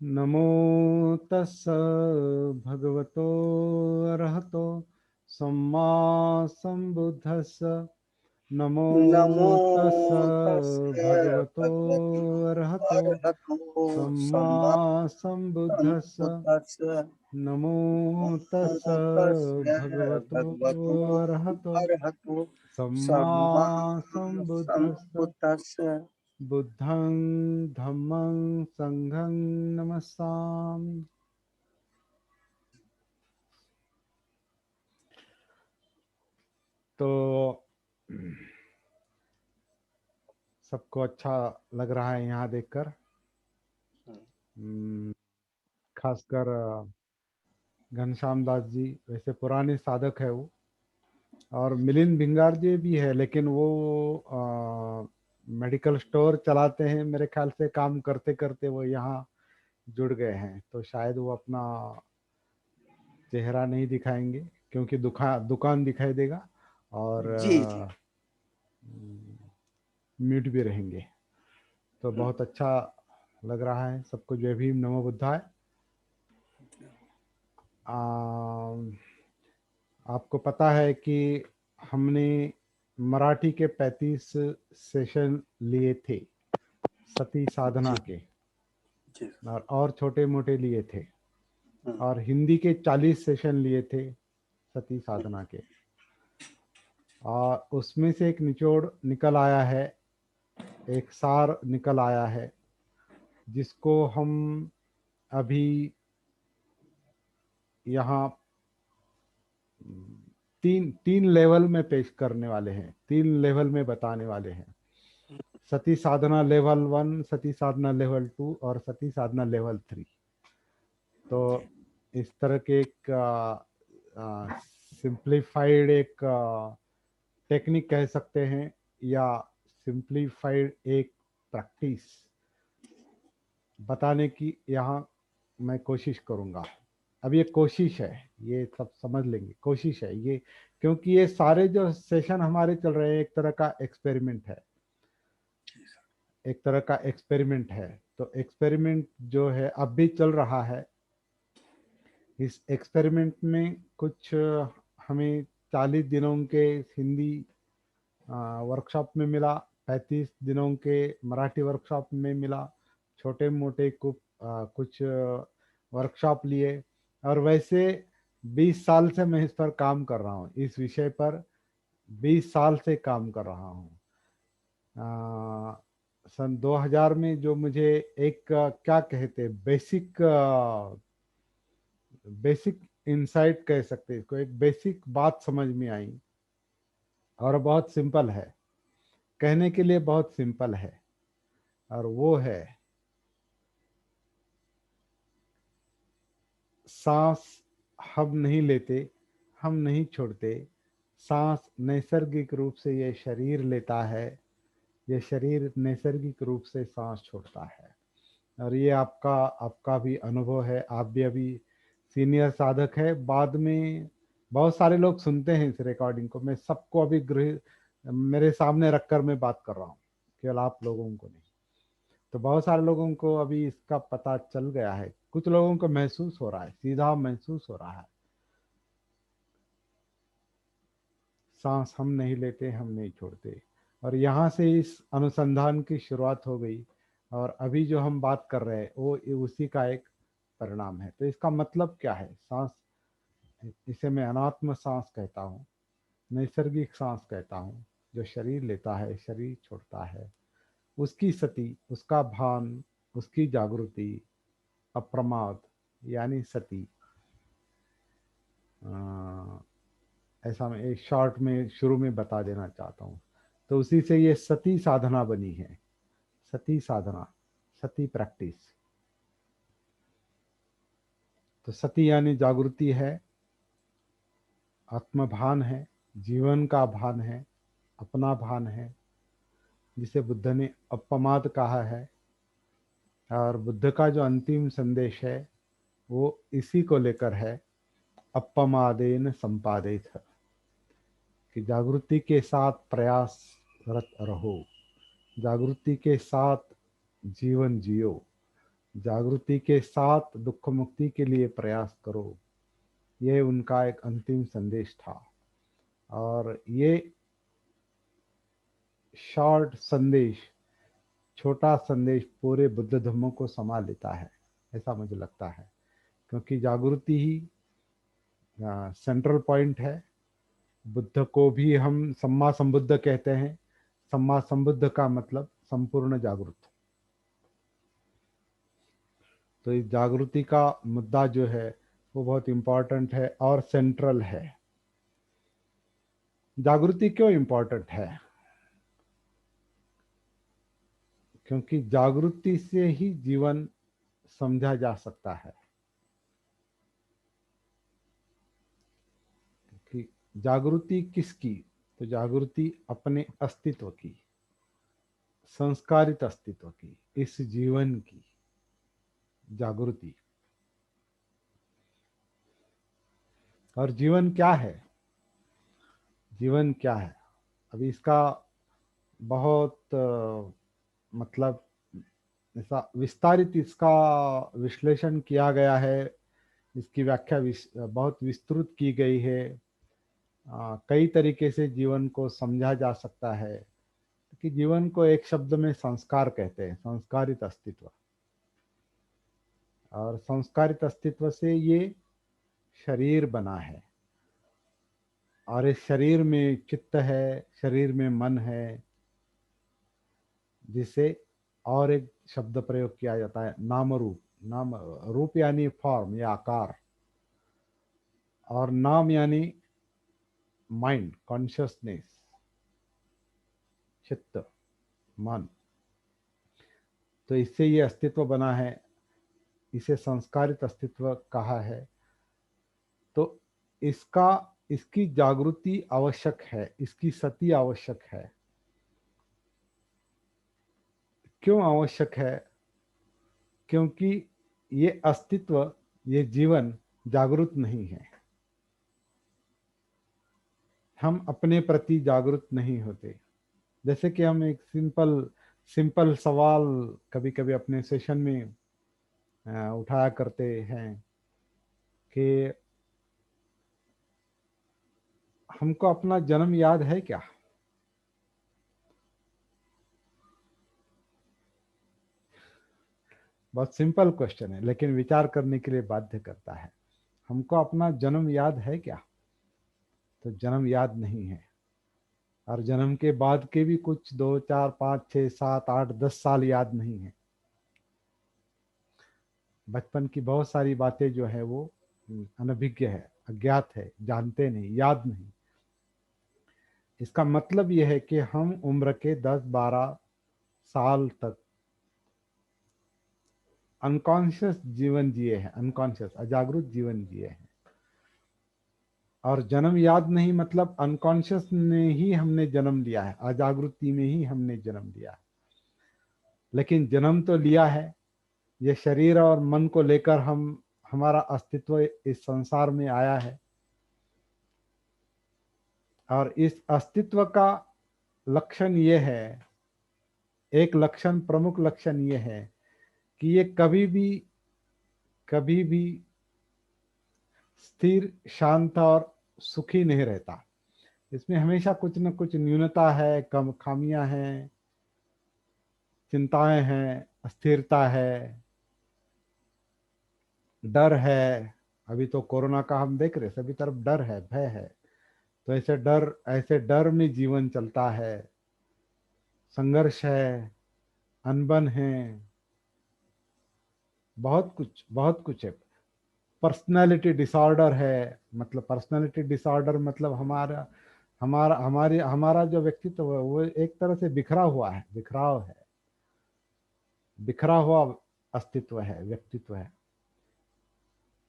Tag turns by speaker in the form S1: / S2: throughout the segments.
S1: नमो तस्स भगवतो अरहतो सम्मा संबुद्धस्स। नमो
S2: नमो
S1: तस्स
S2: तस्मै
S1: भगवतो
S2: भगवतो
S1: अरहतो
S2: अरहतो
S1: सम्मा
S2: सम्मा
S1: संबुद्धस्स।
S2: सम्बुद्धस्स।
S1: नमो
S2: नमो
S1: तस्स
S2: तस्मै
S1: भगवतो
S2: भगवतो
S1: अरहतो
S2: अरहतो
S1: सम्मा
S2: सम्मा
S1: संबुद्धस्स।
S2: सम्बुद्धस्स।
S1: बुद्धं धम्मं संघं नमस्सामि। तो सबको अच्छा लग रहा है यहाँ देखकर। खासकर घनश्याम दास जी वैसे पुराने साधक है वो, और मिलिंद भिंगार जी भी है, लेकिन वो मेडिकल स्टोर चलाते हैं मेरे ख्याल से। काम करते करते वो यहाँ जुड़ गए हैं, तो शायद वो अपना चेहरा नहीं दिखाएंगे, क्योंकि दुकान दिखाई देगा, और
S2: जी जी।
S1: म्यूट भी रहेंगे। तो बहुत अच्छा लग रहा है सबको। जय भीम, नमो बुद्धाय। आपको पता है कि हमने मराठी के 35 सेशन लिए थे सती साधना
S2: जी
S1: के,
S2: जी।
S1: और छोटे मोटे लिए थे।
S2: हम्म,
S1: और हिंदी के 40 सेशन लिए थे सती साधना के। और उसमें से एक निचोड़ निकल आया है, एक सार निकल आया है, जिसको हम अभी यहाँ तीन तीन लेवल में पेश करने वाले हैं, तीन लेवल में बताने वाले हैं। सती साधना लेवल 1, सती साधना लेवल 2 और सती साधना लेवल 3। तो इस तरह के एक सिंप्लीफाइड एक टेक्निक कह सकते हैं, या सिंप्लीफाइड एक प्रैक्टिस बताने की यहाँ मैं कोशिश करूँगा। अब ये कोशिश है, ये सब समझ लेंगे, कोशिश है ये, क्योंकि ये सारे जो सेशन हमारे चल रहे हैं एक तरह का एक्सपेरिमेंट है, एक तरह का एक्सपेरिमेंट है। तो एक्सपेरिमेंट जो है अब भी चल रहा है। इस एक्सपेरिमेंट में कुछ हमें 40 दिनों के हिंदी वर्कशॉप में मिला, 35 दिनों के मराठी वर्कशॉप में मिला, छोटे मोटे कुछ वर्कशॉप लिए। और वैसे 20 साल से मैं इस पर काम कर रहा हूँ, इस विषय पर 20 साल से काम कर रहा हूँ। सन 2000 में जो मुझे एक क्या कहते, बेसिक इंसाइट कह सकते हैं इसको, एक बेसिक बात समझ में आई, और बहुत सिंपल है, कहने के लिए बहुत सिंपल है। और वो है, सांस हम नहीं लेते, हम नहीं छोड़ते। सांस नैसर्गिक रूप से ये शरीर लेता है, ये शरीर नैसर्गिक रूप से सांस छोड़ता है। और ये आपका आपका भी अनुभव है, आप भी अभी सीनियर साधक है। बाद में बहुत सारे लोग सुनते हैं इस रिकॉर्डिंग को, मैं सबको अभी मेरे सामने रखकर मैं बात कर रहा हूँ, केवल आप लोगों को नहीं। तो बहुत सारे लोगों को अभी इसका पता चल गया है, कुछ लोगों को महसूस हो रहा है, सीधा महसूस हो रहा है। सांस हम नहीं लेते, हम नहीं छोड़ते। और यहाँ से इस अनुसंधान की शुरुआत हो गई, और अभी जो हम बात कर रहे हैं वो उसी का एक परिणाम है। तो इसका मतलब क्या है? सांस, इसे मैं अनात्म सांस कहता हूँ, नैसर्गिक सांस कहता हूँ, जो शरीर लेता है शरीर छोड़ता है, उसकी सती, उसका भान, उसकी जागृति, अप्रमाद, यानी सती। ऐसा मैं एक शॉर्ट में शुरू में बता देना चाहता हूँ। तो उसी से ये सती साधना बनी है, सती साधना, सती प्रैक्टिस। तो सती यानी जागृति है, आत्मभान है, जीवन का भान है, अपना भान है, जिसे बुद्ध ने अपमाद कहा है। और बुद्ध का जो अंतिम संदेश है वो इसी को लेकर है, अपमादेन संपादित, कि जागृति के साथ प्रयासरत रहो, जागृति के साथ जीवन जियो, जागृति के साथ दुख मुक्ति के लिए प्रयास करो। ये उनका एक अंतिम संदेश था। और ये शॉर्ट संदेश, छोटा संदेश पूरे बुद्ध धर्मों को समा लेता है, ऐसा मुझे लगता है। क्योंकि जागृति ही सेंट्रल पॉइंट है। बुद्ध को भी हम सम्मा संबुद्ध कहते हैं। सम्मा संबुद्ध का मतलब संपूर्ण जागृत। तो इस जागृति का मुद्दा जो है वो बहुत इंपॉर्टेंट है और सेंट्रल है। जागृति क्यों इंपॉर्टेंट है? क्योंकि जागृति से ही जीवन समझा जा सकता है। कि जागृति किसकी? तो जागृति अपने अस्तित्व की, संस्कारित अस्तित्व की, इस जीवन की जागृति। और जीवन क्या है? जीवन क्या है? अभी इसका बहुत मतलब ऐसा विस्तारित इसका विश्लेषण किया गया है। इसकी व्याख्या बहुत विस्तृत की गई है। कई तरीके से जीवन को समझा जा सकता है। कि जीवन को एक शब्द में संस्कार कहते हैं, संस्कारित अस्तित्व। और संस्कारित अस्तित्व से ये शरीर बना है। और इस शरीर में चित्त है, शरीर में मन है, जिसे और एक शब्द प्रयोग किया जाता है, नाम रूप। नाम रूप यानी फॉर्म या आकार, और नाम यानी माइंड, कॉन्शियसनेस, चित्त, मन। तो इससे ये अस्तित्व बना है, इसे संस्कारित अस्तित्व कहा है। तो इसकी जागृति आवश्यक है, इसकी सती आवश्यक है। क्यों आवश्यक है? क्योंकि ये अस्तित्व, ये जीवन जागृत नहीं है। हम अपने प्रति जागरूक नहीं होते। जैसे कि हम एक सिंपल सवाल कभी कभी अपने सेशन में उठाया करते हैं कि हमको अपना जन्म याद है क्या? बहुत सिंपल क्वेश्चन है, लेकिन विचार करने के लिए बाध्य करता है। हमको अपना जन्म याद है क्या? तो जन्म याद नहीं है। और जन्म के बाद के भी कुछ 2, 4, 5, 6, 7, 8, 10 साल याद नहीं है। बचपन की बहुत सारी बातें जो है वो अनभिज्ञ है, अज्ञात है, जानते नहीं, याद नहीं। इसका मतलब यह है कि हम उम्र के 10-12 साल तक अनकॉन्शियस जीवन जिए हैं, अनकॉन्शियस अजागरूक जीवन जिए हैं। और जन्म याद नहीं मतलब अनकॉन्शियस में ही हमने जन्म लिया है, अजागृति में ही हमने जन्म लिया है। लेकिन जन्म तो लिया है, ये शरीर और मन को लेकर हमारा अस्तित्व इस संसार में आया है। और इस अस्तित्व का लक्षण ये है, एक लक्षण, प्रमुख लक्षण ये है कि ये कभी भी स्थिर, शांत और सुखी नहीं रहता। इसमें हमेशा कुछ न कुछ न्यूनता है, कम खामियां हैं, चिंताएं हैं, अस्थिरता है, डर है। अभी तो कोरोना का हम देख रहे, सभी तरफ डर है, भय है। तो ऐसे डर में जीवन चलता है। संघर्ष है, अनबन है, बहुत कुछ है। पर्सनालिटी डिसऑर्डर है। मतलब पर्सनालिटी डिसऑर्डर मतलब हमारा जो व्यक्तित्व है वो एक तरह से बिखरा हुआ है, बिखराव है, बिखरा हुआ अस्तित्व है, व्यक्तित्व है।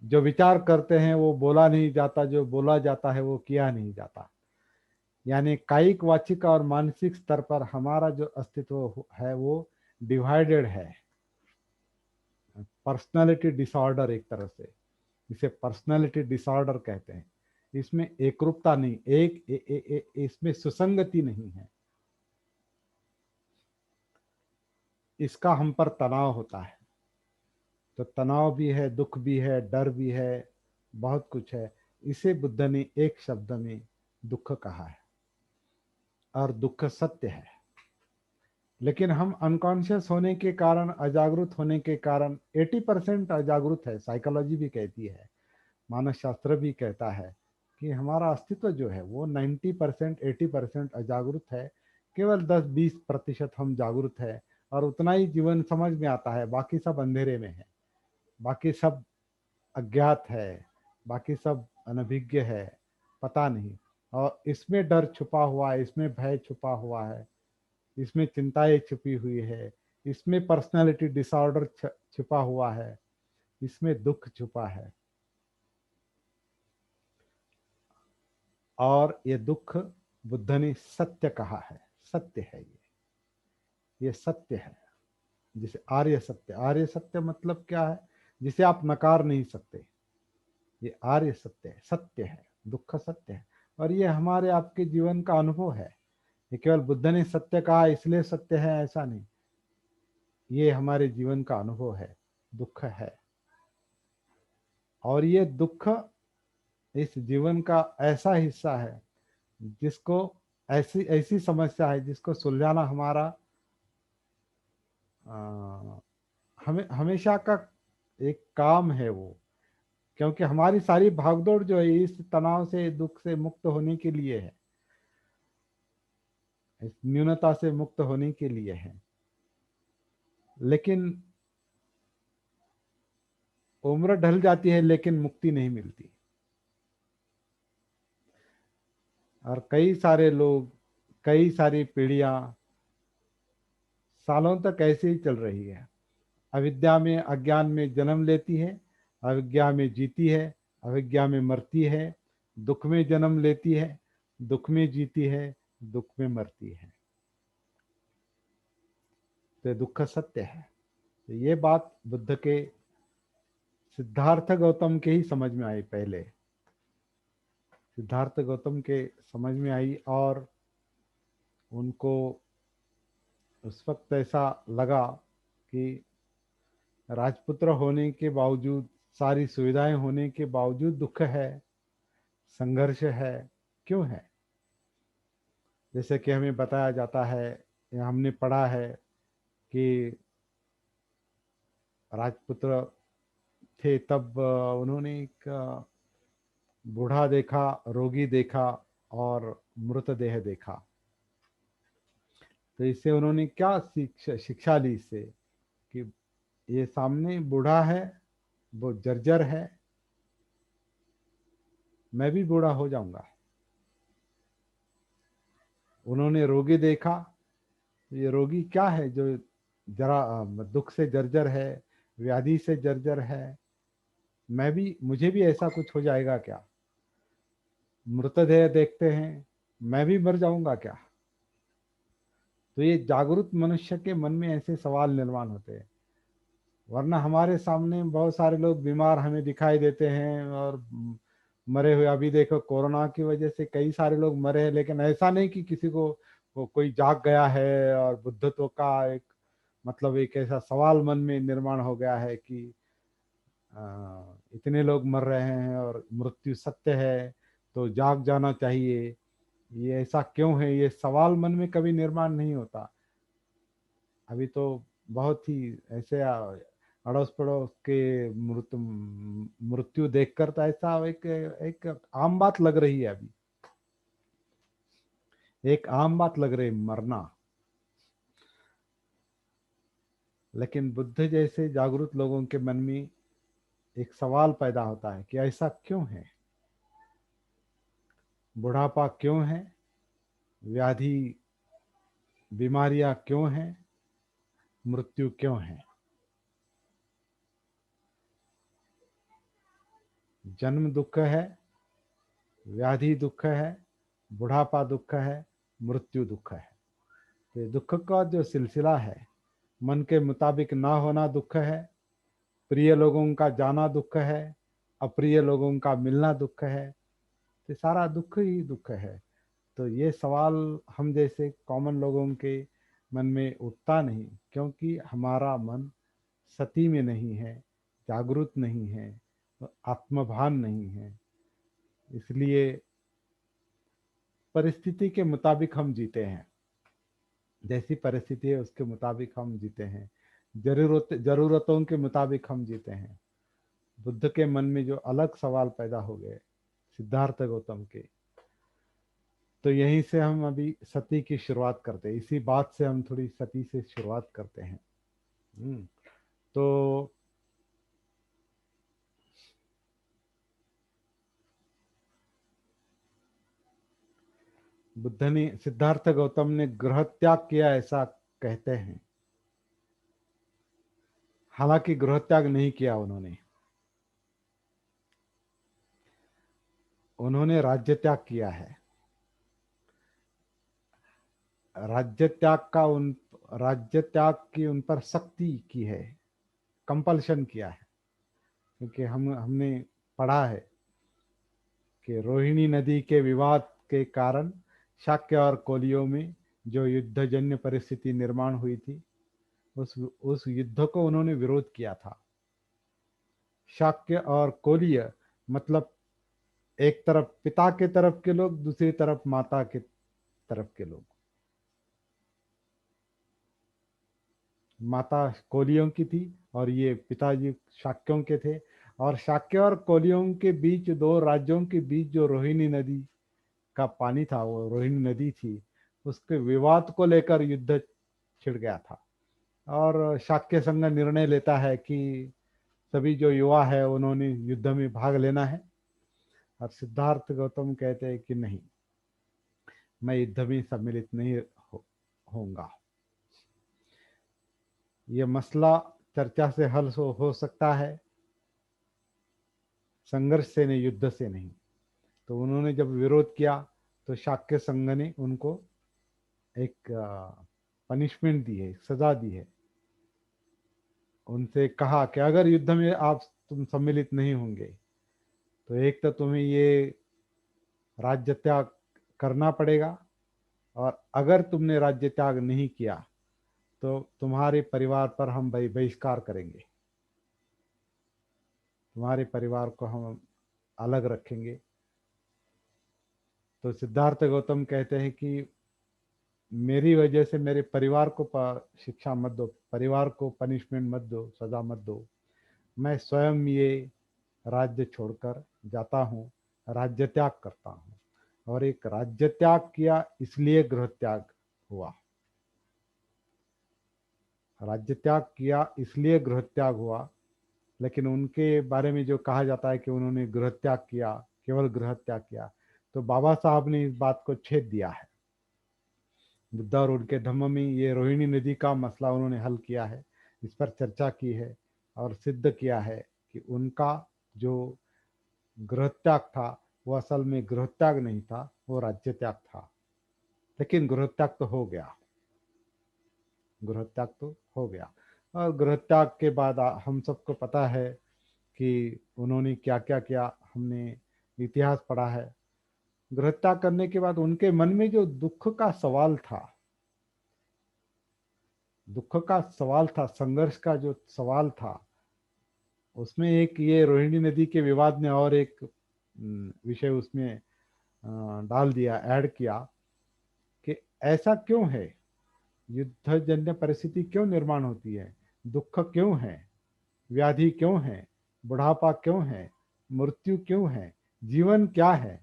S1: जो विचार करते हैं वो बोला नहीं जाता, जो बोला जाता है वो किया नहीं जाता। यानी कायिक, वाचिक और मानसिक स्तर पर हमारा जो अस्तित्व है वो डिवाइडेड है। पर्सनालिटी डिसऑर्डर, एक तरह से इसे पर्सनालिटी डिसऑर्डर कहते हैं। इसमें एकरूपता नहीं, इसमें सुसंगति नहीं है। इसका हम पर तनाव होता है। तो तनाव भी है, दुख भी है, डर भी है, बहुत कुछ है। इसे बुद्ध ने एक शब्द में दुख कहा है, और दुख सत्य है। लेकिन हम अनकॉन्शियस होने के कारण, अजागरूक होने के कारण, 80% अजागरूक है, साइकोलॉजी भी कहती है, मानव शास्त्र भी कहता है कि हमारा अस्तित्व जो है वो 90% 80% अजागरूक है। केवल 10-20% हम जागरूक है, और उतना ही जीवन समझ में आता है, बाकी सब अंधेरे में है, बाकी सब अज्ञात है, बाकी सब अनभिज्ञ है, पता नहीं। और इसमें डर छुपा हुआ है, इसमें भय छुपा हुआ है, इसमें चिंताएं छुपी हुई है, इसमें पर्सनालिटी डिसऑर्डर छुपा हुआ है, इसमें दुख छुपा है। और ये दुख बुद्ध ने सत्य कहा है, सत्य है ये सत्य है। जिसे आर्य सत्य, आर्य सत्य मतलब क्या है, जिसे आप नकार नहीं सकते। ये आर्य सत्य है, सत्य है, दुख सत्य है। और ये हमारे आपके जीवन का अनुभव है। ये केवल बुद्ध ने सत्य कहा इसलिए सत्य है, ऐसा नहीं। ये हमारे जीवन का अनुभव है, दुख है। और ये दुख इस जीवन का ऐसा हिस्सा है जिसको, ऐसी ऐसी समस्या है जिसको सुलझाना हमारा हमें हमेशा का एक काम है वो। क्योंकि हमारी सारी भागदौड़ जो है इस तनाव से, दुख से मुक्त होने के लिए है, इस न्यूनता से मुक्त होने के लिए है। लेकिन उम्र ढल जाती है, लेकिन मुक्ति नहीं मिलती। और कई सारे लोग, कई सारी पीढ़ियां सालों तक ऐसे ही चल रही है। अविद्या में, अज्ञान में जन्म लेती है, अविद्या में जीती है, अविद्या में मरती है, दुख में जन्म लेती है, दुख में जीती है, दुख में मरती है। तो दुख सत्य है। तो ये बात बुद्ध के, सिद्धार्थ गौतम के ही समझ में आई पहले। सिद्धार्थ गौतम के समझ में आई, और उनको उस वक्त ऐसा लगा कि राजपुत्र होने के बावजूद, सारी सुविधाएं होने के बावजूद दुख है, संघर्ष है। क्यों है? जैसे कि हमें बताया जाता है, या हमने पढ़ा है कि राजपुत्र थे तब उन्होंने एक बूढ़ा देखा, रोगी देखा, और मृतदेह देखा। तो इससे उन्होंने क्या शिक्षा ली इससे, कि ये सामने बूढ़ा है, वो जर्जर है, मैं भी बूढ़ा हो जाऊंगा। उन्होंने रोगी देखा, तो ये रोगी क्या है जो जरा दुख से जर्जर है, व्याधि से जर्जर है, मुझे भी ऐसा कुछ हो जाएगा क्या? मृतदेह देखते हैं, मैं भी मर जाऊंगा क्या? तो ये जागरूक मनुष्य के मन में ऐसे सवाल निर्माण होते हैं। वरना हमारे सामने बहुत सारे लोग बीमार हमें दिखाई देते हैं, और मरे हुए। अभी देखो कोरोना की वजह से कई सारे लोग मरे हैं, लेकिन ऐसा नहीं कि किसी को कोई जाग गया है, और बुद्धत्व का एक मतलब एक ऐसा सवाल मन में निर्माण हो गया है कि इतने लोग मर रहे हैं और मृत्यु सत्य है, तो जाग जाना चाहिए। ये ऐसा क्यों है, ये सवाल मन में कभी निर्माण नहीं होता। अभी तो बहुत ही ऐसे अड़ोस पड़ोस के मृत्यु देखकर तो ऐसा एक एक आम बात लग रही है अभी, एक आम बात लग रही है मरना। लेकिन बुद्ध जैसे जागरूक लोगों के मन में एक सवाल पैदा होता है कि ऐसा क्यों है, बुढ़ापा क्यों है, व्याधि बीमारियां क्यों हैं, मृत्यु क्यों है? जन्म दुख है, व्याधि दुख है, बुढ़ापा दुख है, मृत्यु दुख है। तो ये दुख का जो सिलसिला है, मन के मुताबिक ना होना दुख है, प्रिय लोगों का जाना दुख है, अप्रिय लोगों का मिलना दुख है। तो सारा दुख ही दुख है। तो ये सवाल हम जैसे कॉमन लोगों के मन में उठता नहीं, क्योंकि हमारा मन सती में नहीं है, जागरूक नहीं है, आत्मभान नहीं है। इसलिए परिस्थिति के मुताबिक हम जीते हैं, जैसी परिस्थिति है उसके मुताबिक हम जीते हैं, जरूरतों के मुताबिक हम जीते हैं। बुद्ध के मन में जो अलग सवाल पैदा हो गए सिद्धार्थ गौतम के, तो यहीं से हम अभी सती की शुरुआत करते हैं। इसी बात से हम थोड़ी सती से शुरुआत करते हैं। तो बुद्ध ने, सिद्धार्थ गौतम ने गृह त्याग किया ऐसा कहते हैं। हालांकि गृह त्याग नहीं किया उन्होंने, उन्होंने राज्य त्याग किया है। राज्य त्याग का उन राज्य त्याग की उन पर सख्ती की है, कंपल्शन किया है। क्योंकि हमने पढ़ा है कि रोहिणी नदी के विवाद के कारण शाक्य और कोलियों में जो युद्धजन्य परिस्थिति निर्माण हुई थी, उस युद्ध को उन्होंने विरोध किया था। शाक्य और कोलीय मतलब एक तरफ पिता के तरफ के लोग, दूसरी तरफ माता के तरफ के लोग। माता कोलियों की थी और ये पिताजी शाक्यों के थे। और शाक्य और कोलियों के बीच, दो राज्यों के बीच जो रोहिणी नदी का पानी था, वो रोहिणी नदी थी, उसके विवाद को लेकर युद्ध छिड़ गया था। और शाक्य संघ निर्णय लेता है कि सभी जो युवा है उन्होंने युद्ध में भाग लेना है। और सिद्धार्थ गौतम कहते हैं कि नहीं, मैं युद्ध में सम्मिलित नहीं होऊंगा। ये मसला चर्चा से हल हो सकता है, संघर्ष से नहीं, युद्ध से नहीं। तो उन्होंने जब विरोध किया तो शाक्य संघ ने उनको एक पनिशमेंट दी है, सजा दी है। उनसे कहा कि अगर युद्ध में तुम सम्मिलित नहीं होंगे तो एक तो तुम्हें ये राज्य त्याग करना पड़ेगा, और अगर तुमने राज्य त्याग नहीं किया तो तुम्हारे परिवार पर हम बहिष्कार करेंगे, तुम्हारे परिवार को हम अलग रखेंगे। तो सिद्धार्थ गौतम कहते हैं कि मेरी वजह से मेरे परिवार को शिक्षा मत दो, परिवार को पनिशमेंट मत दो, सजा मत दो। मैं स्वयं ये राज्य छोड़कर जाता हूँ, राज्य त्याग करता हूँ। और एक राज्य त्याग किया इसलिए गृह त्याग हुआ, राज्य त्याग किया इसलिए गृह त्याग हुआ। लेकिन उनके बारे में जो कहा जाता है कि उन्होंने गृह त्याग किया, केवल गृह त्याग किया, तो बाबा साहब ने इस बात को छेद दिया है। बुद्ध और उनके धम्म में ये रोहिणी नदी का मसला उन्होंने हल किया है, इस पर चर्चा की है और सिद्ध किया है कि उनका जो गृह त्याग था वो असल में गृह त्याग नहीं था, वो राज्य त्याग था। लेकिन गृह त्याग तो हो गया, गृह त्याग तो हो गया। और गृह त्याग के बाद हम सबको पता है कि उन्होंने क्या क्या किया, हमने इतिहास पढ़ा है। गृह त्याग करने के बाद उनके मन में जो दुख का सवाल था, दुख का सवाल था, संघर्ष का जो सवाल था, उसमें एक ये रोहिणी नदी के विवाद ने और एक विषय उसमें डाल दिया, ऐड किया कि ऐसा क्यों है, युद्धजन्य परिस्थिति क्यों निर्माण होती है, दुख क्यों है, व्याधि क्यों है, बुढ़ापा क्यों है, मृत्यु क्यों है, जीवन क्या है।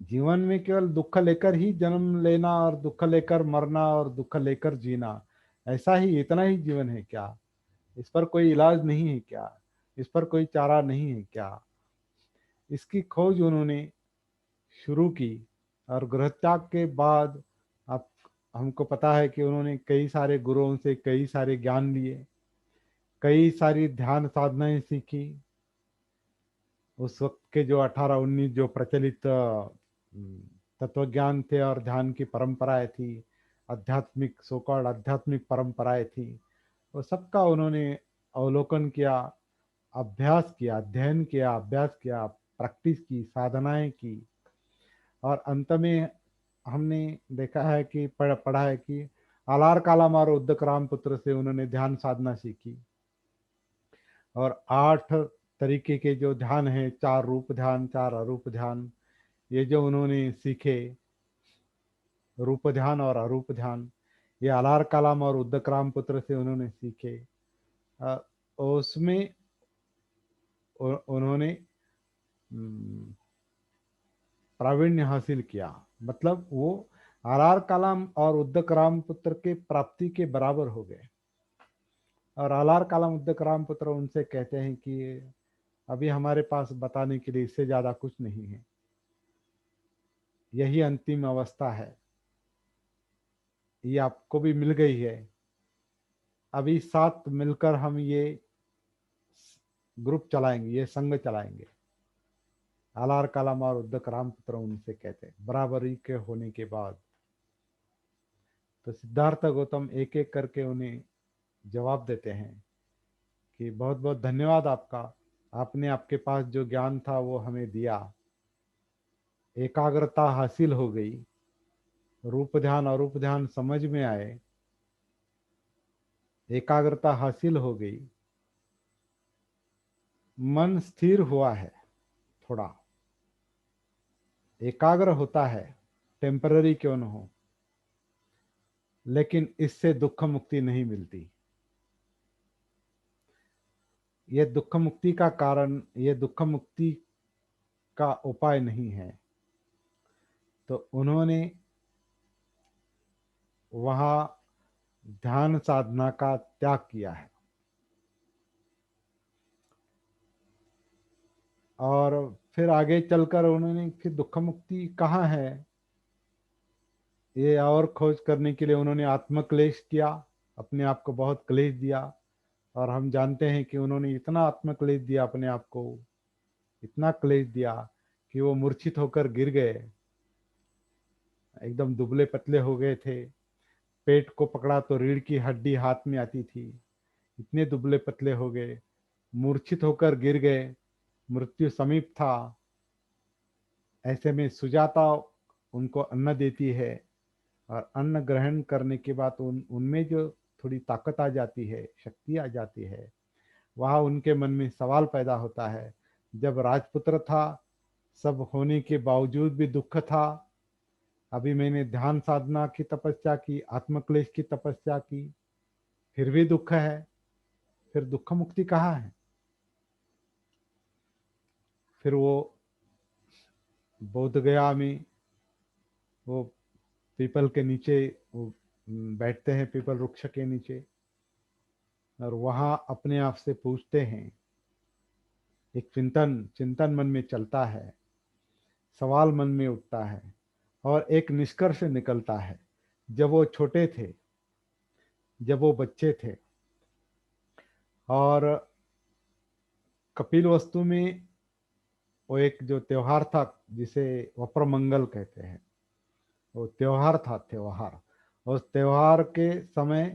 S1: जीवन में केवल दुख लेकर ही जन्म लेना और दुख लेकर मरना और दुख लेकर जीना, ऐसा ही, इतना ही जीवन है क्या? इस पर कोई इलाज नहीं है क्या? इस पर कोई चारा नहीं है क्या? इसकी खोज उन्होंने शुरू की। और गृह त्याग के बाद आप, हमको पता है कि उन्होंने कई सारे गुरुओं से कई सारे ज्ञान लिए, कई सारी ध्यान साधनाएं सीखी। उस वक्त के जो 18-19 जो प्रचलित तत्वज्ञान थे और ध्यान की परंपराएं थी, आध्यात्मिक सोकॉल्ड आध्यात्मिक परंपराएं थी, वो सबका उन्होंने अवलोकन किया, अभ्यास किया, अध्ययन किया, अभ्यास किया, प्रैक्टिस की, साधनाएं की। और अंत में हमने देखा है कि पढ़ा है कि आलार काला मारो उद्दक राम पुत्र से उन्होंने ध्यान साधना सीखी। और 8 तरीके के जो ध्यान है, 4 रूप ध्यान, 4 अरूप ध्यान, ये जो उन्होंने सीखे, रूप ध्यान और अरूप ध्यान, ये अलार कलाम और उद्दक रामपुत्र से उन्होंने सीखे। अ, उसमें उन्होंने प्रावीण्य हासिल किया। मतलब वो आर कलाम और उद्दक रामपुत्र के प्राप्ति के बराबर हो गए। और आलार कलाम उद्दक रामपुत्र उनसे कहते हैं कि अभी हमारे पास बताने के लिए इससे ज्यादा कुछ नहीं है, यही अंतिम अवस्था है, ये आपको भी मिल गई है। अभी साथ मिलकर हम ये ग्रुप चलाएंगे, ये संघ चलाएंगे। आलार कलाम और उद्दक रामपुत्र उनसे कहते हैं बराबरी के होने के बाद। तो सिद्धार्थ गौतम एक एक करके उन्हें जवाब देते हैं कि बहुत बहुत धन्यवाद आपका, आपने आपके पास जो ज्ञान था वो हमें दिया, एकाग्रता हासिल हो गई, रूप ध्यान अरूप ध्यान समझ में आए, एकाग्रता हासिल हो गई, मन स्थिर हुआ है, थोड़ा एकाग्र होता है, टेम्पररी क्यों न हो, लेकिन इससे दुख मुक्ति नहीं मिलती। ये दुख मुक्ति का कारण, ये दुख मुक्ति का उपाय नहीं है। तो उन्होंने वहां ध्यान साधना का त्याग किया है। और फिर आगे चलकर उन्होंने फिर दुख मुक्ति कहाँ है ये और खोज करने के लिए उन्होंने आत्मक्लेश किया, अपने आप को बहुत क्लेश दिया। और हम जानते हैं कि उन्होंने इतना आत्मक्लेश दिया अपने आप को, इतना क्लेश दिया कि वो मूर्छित होकर गिर गए, एकदम दुबले पतले हो गए थे। पेट को पकड़ा तो रीढ़ की हड्डी हाथ में आती थी, इतने दुबले पतले हो गए, मूर्छित होकर गिर गए, मृत्यु समीप था। ऐसे में सुजाता उनको अन्न देती है, और अन्न ग्रहण करने के बाद उनमें जो थोड़ी ताकत आ जाती है, शक्ति आ जाती है, वहाँ उनके मन में सवाल पैदा होता है, जब राजपुत्र था, सब होने के बावजूद भी दुख था, अभी मैंने ध्यान साधना की तपस्या की, आत्मक्लेश की तपस्या की, फिर भी दुख है, फिर दुख मुक्ति कहाँ है। फिर वो बोध गया में वो पीपल के नीचे वो बैठते हैं, पीपल वृक्ष के नीचे, और वहां अपने आप से पूछते हैं, एक चिंतन चिंतन मन में चलता है, सवाल मन में उठता है, और एक निष्कर्ष निकलता है। जब वो छोटे थे, जब वो बच्चे थे, और कपिल वस्तु में वो एक जो त्योहार था जिसे वप्र मंगल कहते हैं, वो त्योहार था, त्योहार। उस त्योहार के समय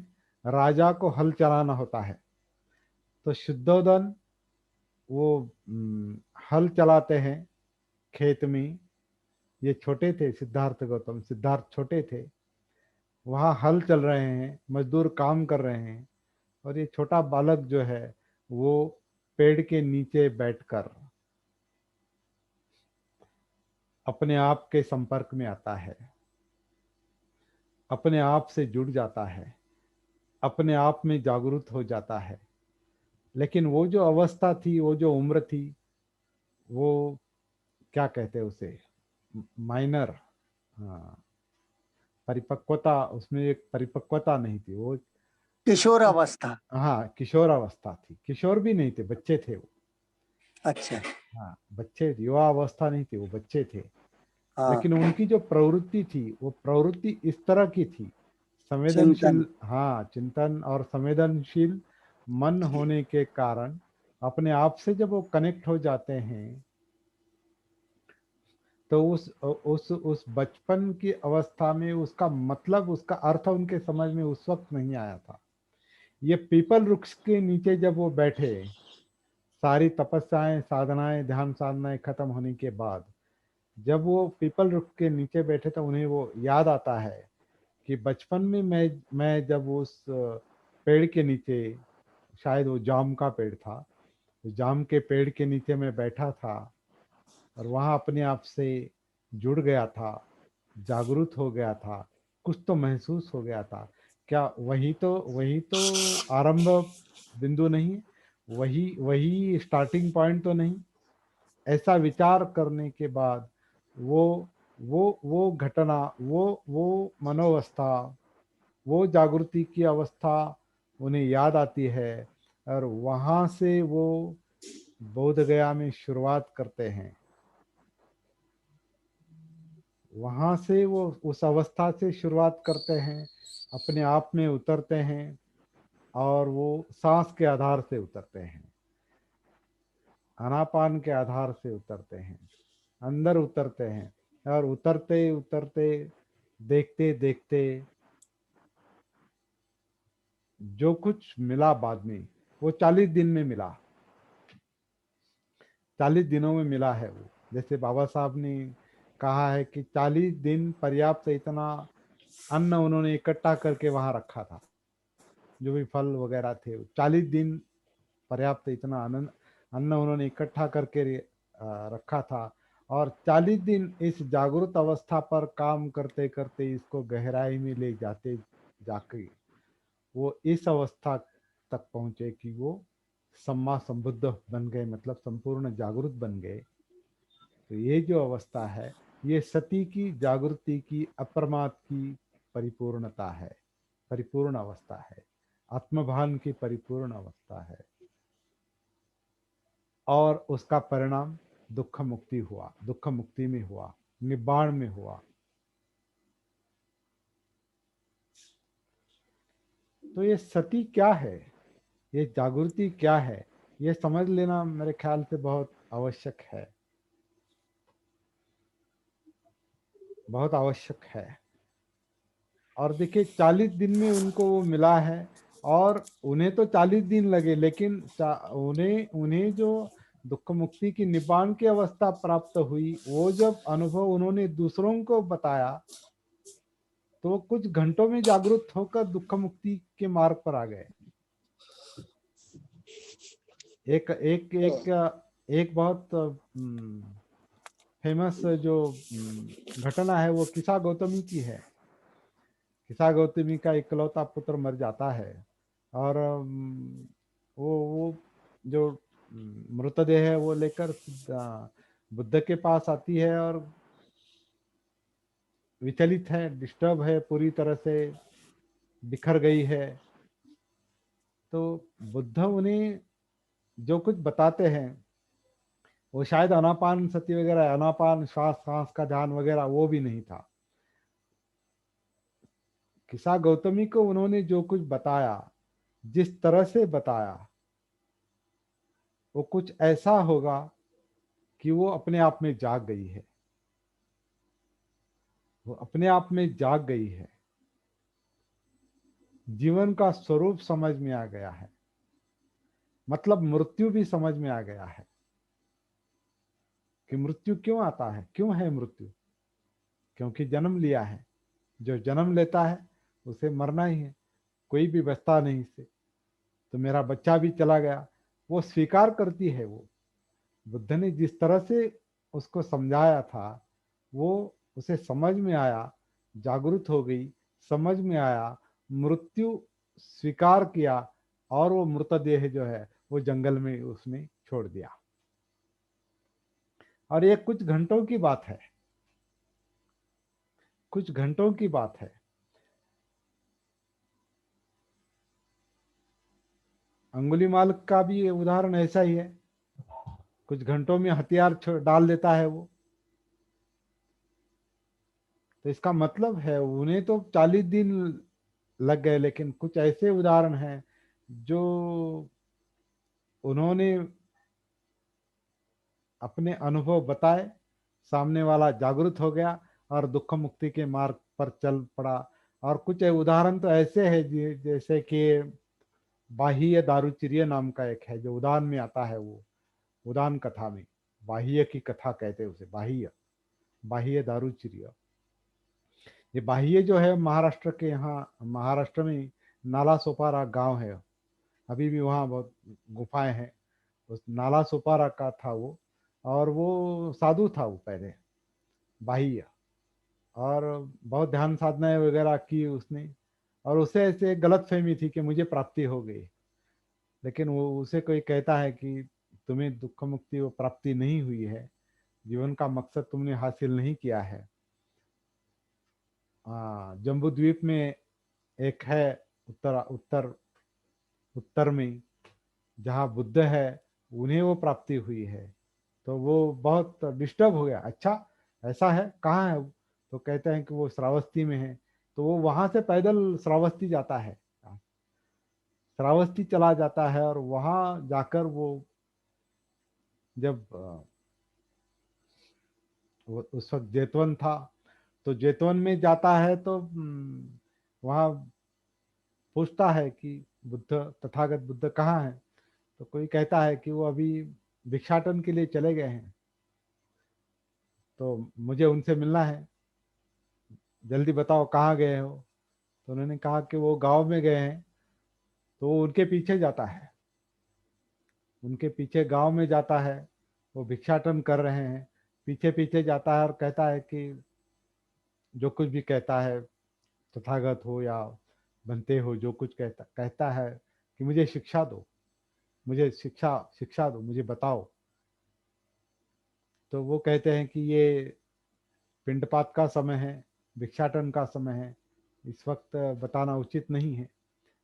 S1: राजा को हल चलाना होता है। तो शुद्धोदन वो हल चलाते हैं खेत में। ये छोटे थे, सिद्धार्थ गौतम, सिद्धार्थ छोटे थे, वहाँ हल चल रहे हैं, मजदूर काम कर रहे हैं, और ये छोटा बालक जो है वो पेड़ के नीचे बैठकर अपने आप के संपर्क में आता है, अपने आप से जुड़ जाता है, अपने आप में जागरूक हो जाता है। लेकिन वो जो अवस्था थी, वो जो उम्र थी, वो क्या कहते हैं उसे, माइनर, हाँ, परिपक्वता, उसमें एक परिपक्वता नहीं थी वो।
S2: किशोर अवस्था।
S1: हाँ, किशोर अवस्था थी, किशोर भी नहीं थे, बच्चे थे वो।
S2: अच्छा।
S1: हाँ, बच्चे, युवा अवस्था नहीं थी, वो बच्चे थे।
S2: हाँ।
S1: लेकिन उनकी जो प्रवृत्ति थी, वो प्रवृत्ति इस तरह की थी,
S2: चिंतन।
S1: संवेदनशील, हाँ, चिंतन और संवेदनशील मन होने के कारण अपने आप से जब वो कनेक्ट हो जाते हैं, तो उस बचपन की अवस्था में उसका मतलब, उसका अर्थ उनके समझ में उस वक्त नहीं आया था। ये पीपल वृक्ष के नीचे जब वो बैठे, सारी तपस्याएं, साधनाएं, ध्यान साधनाएं खत्म होने के बाद जब वो पीपल वृक्ष के नीचे बैठे, तो उन्हें वो याद आता है कि बचपन में मैं जब उस पेड़ के नीचे, शायद वो जाम का पेड़ था, तो जाम के पेड़ के नीचे मैं बैठा था और वहाँ अपने आप से जुड़ गया था, जागरूक हो गया था, कुछ तो महसूस हो गया था। क्या वही तो आरंभ बिंदु नहीं है? वही वही स्टार्टिंग पॉइंट तो नहीं? ऐसा विचार करने के बाद वो वो घटना, वो मनोवस्था, वो जागृति की अवस्था उन्हें याद आती है और वहाँ से वो बोध गया में शुरुआत करते हैं। वहाँ से वो उस अवस्था से शुरुआत करते हैं, अपने आप में उतरते हैं और वो सांस के आधार से उतरते हैं, आनापान के आधार से उतरते हैं, अंदर उतरते हैं और उतरते उतरते देखते देखते जो कुछ मिला बाद में वो 40 दिन में मिला, 40 दिनों में मिला है वो। जैसे बाबा साहब ने कहा है कि 40 दिन पर्याप्त इतना अन्न उन्होंने इकट्ठा करके वहां रखा था, जो भी फल वगैरह थे 40 दिन पर्याप्त इतना अन्न अन्न उन्होंने इकट्ठा करके रखा था। और 40 दिन इस जागरूक अवस्था पर काम करते करते इसको गहराई में ले जाते जाके वो इस अवस्था तक पहुंचे कि वो सम्मा संबुद्ध बन गए, मतलब संपूर्ण जागरूक बन गए। तो ये जो अवस्था है ये सती की जागृति की, अप्रमाद की परिपूर्णता है, परिपूर्ण अवस्था है, आत्मभान की परिपूर्ण अवस्था है। और उसका परिणाम दुख मुक्ति हुआ, दुख मुक्ति में हुआ, निब्बाण में हुआ। तो ये सती क्या है, ये जागृति क्या है, ये समझ लेना मेरे ख्याल से बहुत आवश्यक है, बहुत आवश्यक है। और देखिए 40 दिन में उनको वो मिला है और उन्हें तो 40 दिन लगे, लेकिन उन्हें उन्हें जो दुख मुक्ति की निब्बाण की अवस्था प्राप्त हुई, वो जब अनुभव उन्होंने दूसरों को बताया तो वो कुछ घंटों में जागरूक होकर दुख मुक्ति के मार्ग पर आ गए। एक एक एक एक बहुत फेमस जो घटना है वो किसा गौतमी की है। किसा गौतमी का इकलौता पुत्र मर जाता है और वो जो मृतदेह है वो लेकर बुद्ध के पास आती है और विचलित है, डिस्टर्ब है, पूरी तरह से बिखर गई है। तो बुद्ध उन्हें जो कुछ बताते हैं वो शायद अनापान सती वगैरह, अनापान श्वास सांस का ध्यान वगैरह वो भी नहीं था। किसा गौतमी को उन्होंने जो कुछ बताया, जिस तरह से बताया, वो कुछ ऐसा होगा कि वो अपने आप में जाग गई है, वो अपने आप में जाग गई है, जीवन का स्वरूप समझ में आ गया है, मतलब मृत्यु भी समझ में आ गया है कि मृत्यु क्यों आता है, क्यों है मृत्यु, क्योंकि जन्म लिया है। जो जन्म लेता है उसे मरना ही है, कोई भी बचता नहीं इससे। तो मेरा बच्चा भी चला गया, वो स्वीकार करती है। वो बुद्ध ने जिस तरह से उसको समझाया था वो उसे समझ में आया, जागरूक हो गई, समझ में आया, मृत्यु स्वीकार किया और वो मृतदेह जो है वो जंगल में उसने छोड़ दिया। और ये कुछ घंटों की बात है, कुछ घंटों की बात है। अंगुलीमाल का भी उदाहरण ऐसा ही है, कुछ घंटों में हथियार डाल देता है वो। तो इसका मतलब है उन्हें तो 40 दिन लग गए, लेकिन कुछ ऐसे उदाहरण हैं जो उन्होंने अपने अनुभव बताए, सामने वाला जागरूक हो गया और दुख मुक्ति के मार्ग पर चल पड़ा। और कुछ उदाहरण तो ऐसे हैं जैसे कि बाह्य दारुचिर्य नाम का एक है जो उदान में आता है, वो उदान कथा में बाह्य की कथा कहते हैं उसे, बाह्य बाह्य दारुचिर्य। ये बाह्य जो है महाराष्ट्र के, यहाँ महाराष्ट्र में नाला सोपारा गांव है, अभी भी वहाँ बहुत गुफाएं हैं। उस नाला सुपारा का था वो, और वो साधु था वो पहले, बाह्य, और बहुत ध्यान साधनाएं वगैरह की उसने, और उसे ऐसे गलत फहमी थी कि मुझे प्राप्ति हो गई। लेकिन वो उसे कोई कहता है कि तुम्हें दुख मुक्ति वो प्राप्ति नहीं हुई है, जीवन का मकसद तुमने हासिल नहीं किया है। जम्बू द्वीप में एक है, उत्तर उत्तर उत्तर में, जहाँ बुद्ध है, उन्हें वो प्राप्ति हुई है। तो वो बहुत डिस्टर्ब हो गया, अच्छा ऐसा है, कहाँ है वो? तो कहते हैं कि वो श्रावस्ती में है। तो वो वहां से पैदल श्रावस्ती जाता है, श्रावस्ती चला जाता है, और वहां जाकर वो जब वो उस वक्त जेतवन था, तो जेतवन में जाता है, तो वहाँ पूछता है कि बुद्ध, तथागत बुद्ध कहाँ है? तो कोई कहता है कि वो अभी भिक्षाटन के लिए चले गए हैं, तो मुझे उनसे मिलना है, जल्दी बताओ कहाँ गए हो? तो उन्होंने कहा कि वो गांव में गए हैं। तो वो उनके पीछे जाता है, उनके पीछे गांव में जाता है, वो भिक्षाटन कर रहे हैं, पीछे पीछे जाता है और कहता है कि जो कुछ भी कहता है, तथागत हो या बनते हो, जो कुछ कहता कहता है कि मुझे शिक्षा दो, मुझे शिक्षा शिक्षा दो, मुझे बताओ। तो वो कहते हैं कि ये पिंडपात का समय है, भिक्षाटन का समय है, इस वक्त बताना उचित नहीं है।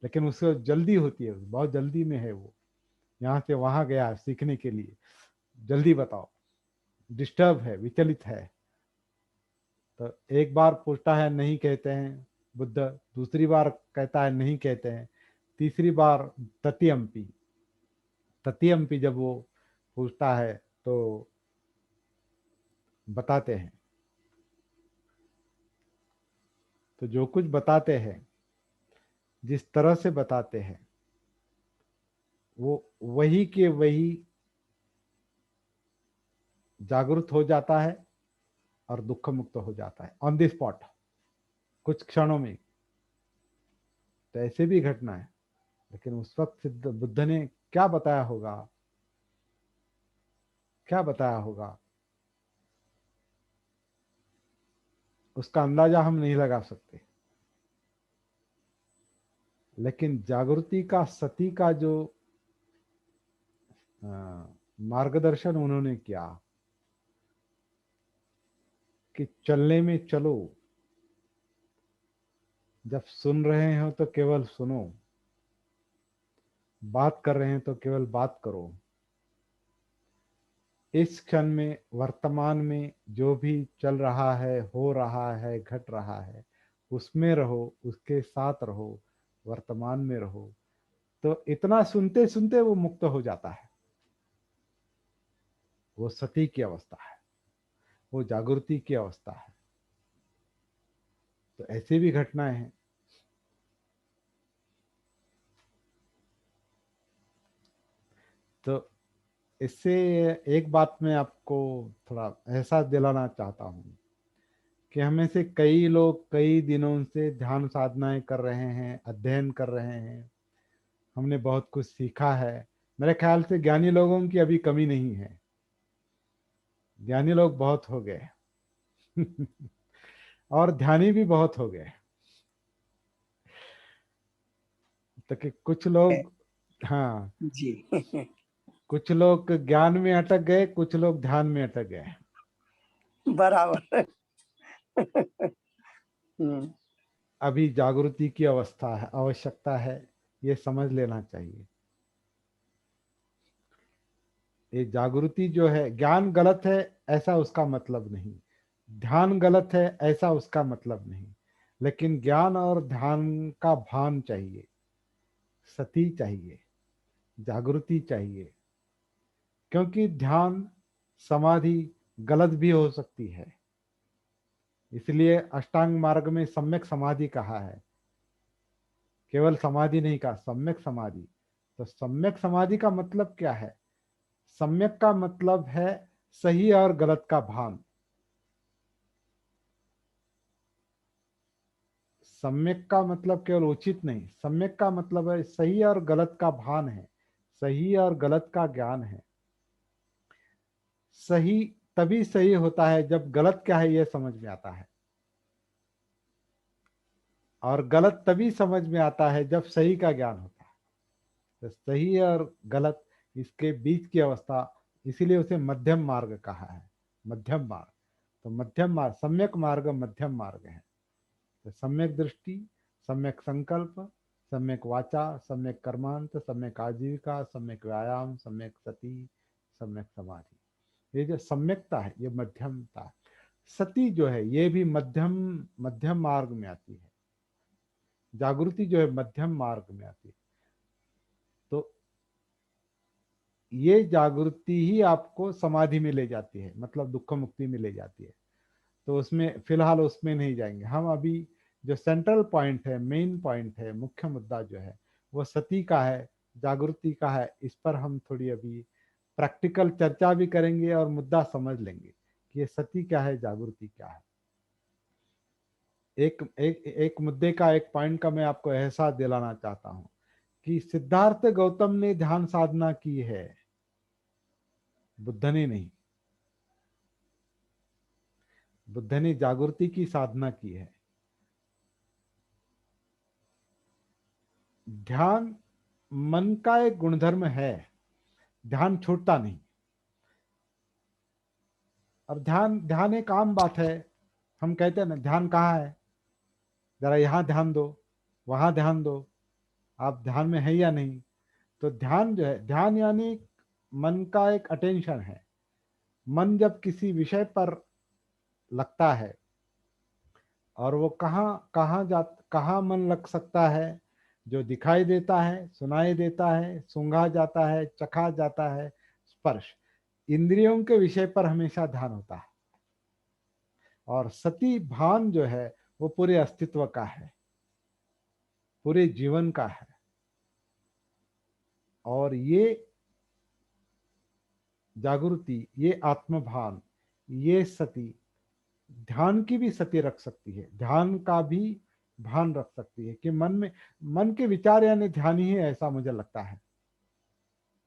S1: लेकिन उसको जल्दी होती है, बहुत जल्दी में है वो, यहाँ से वहां गया है सीखने के लिए, जल्दी बताओ, डिस्टर्ब है, विचलित है। तो एक बार पूछता है, नहीं कहते हैं बुद्ध, दूसरी बार कहता है नहीं कहते हैं, तीसरी बार ततियम्पी, ततियम्पी जब वो पूछता है तो बताते हैं। तो जो कुछ बताते हैं, जिस तरह से बताते हैं, वो वही के वही जागरूक हो जाता है और दुख मुक्त हो जाता है ऑन द स्पॉट, कुछ क्षणों में। तो ऐसे भी घटना है। लेकिन उस वक्त सिद्ध बुद्ध ने क्या बताया होगा, क्या बताया होगा, उसका अंदाजा हम नहीं लगा सकते। लेकिन जागृति का, सती का जो अ, मार्गदर्शन उन्होंने किया कि चलने में चलो, जब सुन रहे हो तो केवल सुनो, बात कर रहे हैं तो केवल बात करो, इस क्षण में, वर्तमान में जो भी चल रहा है, हो रहा है, घट रहा है, उसमें रहो, उसके साथ रहो, वर्तमान में रहो। तो इतना सुनते सुनते वो मुक्त हो जाता है। वो सती की अवस्था है, वो जागृति की अवस्था है। तो ऐसी भी घटनाएं हैं। तो इससे एक बात मैं आपको थोड़ा एहसास दिलाना चाहता हूँ कि हमें से कई लोग कई दिनों से ध्यान साधनाएं कर रहे हैं, अध्ययन कर रहे हैं, हमने बहुत कुछ सीखा है। मेरे ख्याल से ज्ञानी लोगों की अभी कमी नहीं है, ज्ञानी लोग बहुत हो गए। और ध्यानी भी बहुत हो गए। तो कि कुछ लोग, हाँ,
S2: जी।
S1: कुछ लोग ज्ञान में अटक गए, कुछ लोग ध्यान में अटक गए।
S2: बराबर। हम्म।
S1: अभी जागृति की अवस्था है, आवश्यकता है, ये समझ लेना चाहिए। ये जागृति जो है, ज्ञान गलत है ऐसा उसका मतलब नहीं, ध्यान गलत है ऐसा उसका मतलब नहीं। लेकिन ज्ञान और ध्यान का भान चाहिए, सती चाहिए, जागृति चाहिए। क्योंकि ध्यान, समाधि गलत भी हो सकती है। इसलिए अष्टांग मार्ग में सम्यक समाधि कहा है, केवल समाधि नहीं कहा, सम्यक समाधि। तो सम्यक समाधि का मतलब क्या है? सम्यक का मतलब है सही और गलत का भान। सम्यक का मतलब केवल उचित नहीं, सम्यक का मतलब है सही और गलत का भान है, सही और गलत का ज्ञान है। सही तभी सही होता है जब गलत क्या है यह समझ में आता है, और गलत तभी समझ में आता है जब सही का ज्ञान होता है। तो सही और गलत, इसके बीच की अवस्था, इसीलिए उसे मध्यम मार्ग कहा है। मध्यम मार्ग, तो मध्यम मार्ग, सम्यक मार्ग मध्यम मार्ग है। तो सम्यक दृष्टि, सम्यक संकल्प, सम्यक वाचा, सम्यक कर्मांत, सम्यक आजीविका, सम्यक व्यायाम, सम्यक सती, सम्यक समाधि। ये जो सम्यकता है ये मध्यमता है। सती जो है ये भी मध्यम मध्यम मार्ग में आती है। जागृति जो है मध्यम मार्ग में आती है। तो ये जागृति ही आपको समाधि में ले जाती है, मतलब दुख मुक्ति में ले जाती है। तो उसमें फिलहाल उसमें नहीं जाएंगे हम। अभी जो सेंट्रल पॉइंट है, मेन पॉइंट है, मुख्य मुद्दा जो है वो सती का है, जागृति का है। इस पर हम थोड़ी अभी प्रैक्टिकल चर्चा भी करेंगे और मुद्दा समझ लेंगे कि ये सती क्या है, जागृति क्या है। एक एक एक मुद्दे का, एक पॉइंट का मैं आपको एहसास दिलाना चाहता हूं कि सिद्धार्थ गौतम ने ध्यान साधना की है, बुद्ध ने नहीं। बुद्ध ने जागृति की साधना की है। ध्यान मन का एक गुणधर्म है, ध्यान छूटता नहीं। अब ध्यान ध्यान एक आम बात है। हम कहते हैं ना, ध्यान कहाँ है, जरा यहाँ ध्यान दो, वहां ध्यान दो, आप ध्यान में है या नहीं। तो ध्यान जो है, ध्यान यानी मन का एक अटेंशन है। मन जब किसी विषय पर लगता है, और वो कहाँ मन लग सकता है, जो दिखाई देता है, सुनाई देता है, सूंघा जाता है, चखा जाता है, स्पर्श, इंद्रियों के विषय पर हमेशा ध्यान होता है। और सती भान जो है वो पूरे अस्तित्व का है, पूरे जीवन का है। और ये जागृति, ये आत्मभान, ये सती ध्यान की भी सती रख सकती है, ध्यान का भी भान रख सकती है कि मन में, मन के विचार यानी ध्यान ही है, ऐसा मुझे लगता है।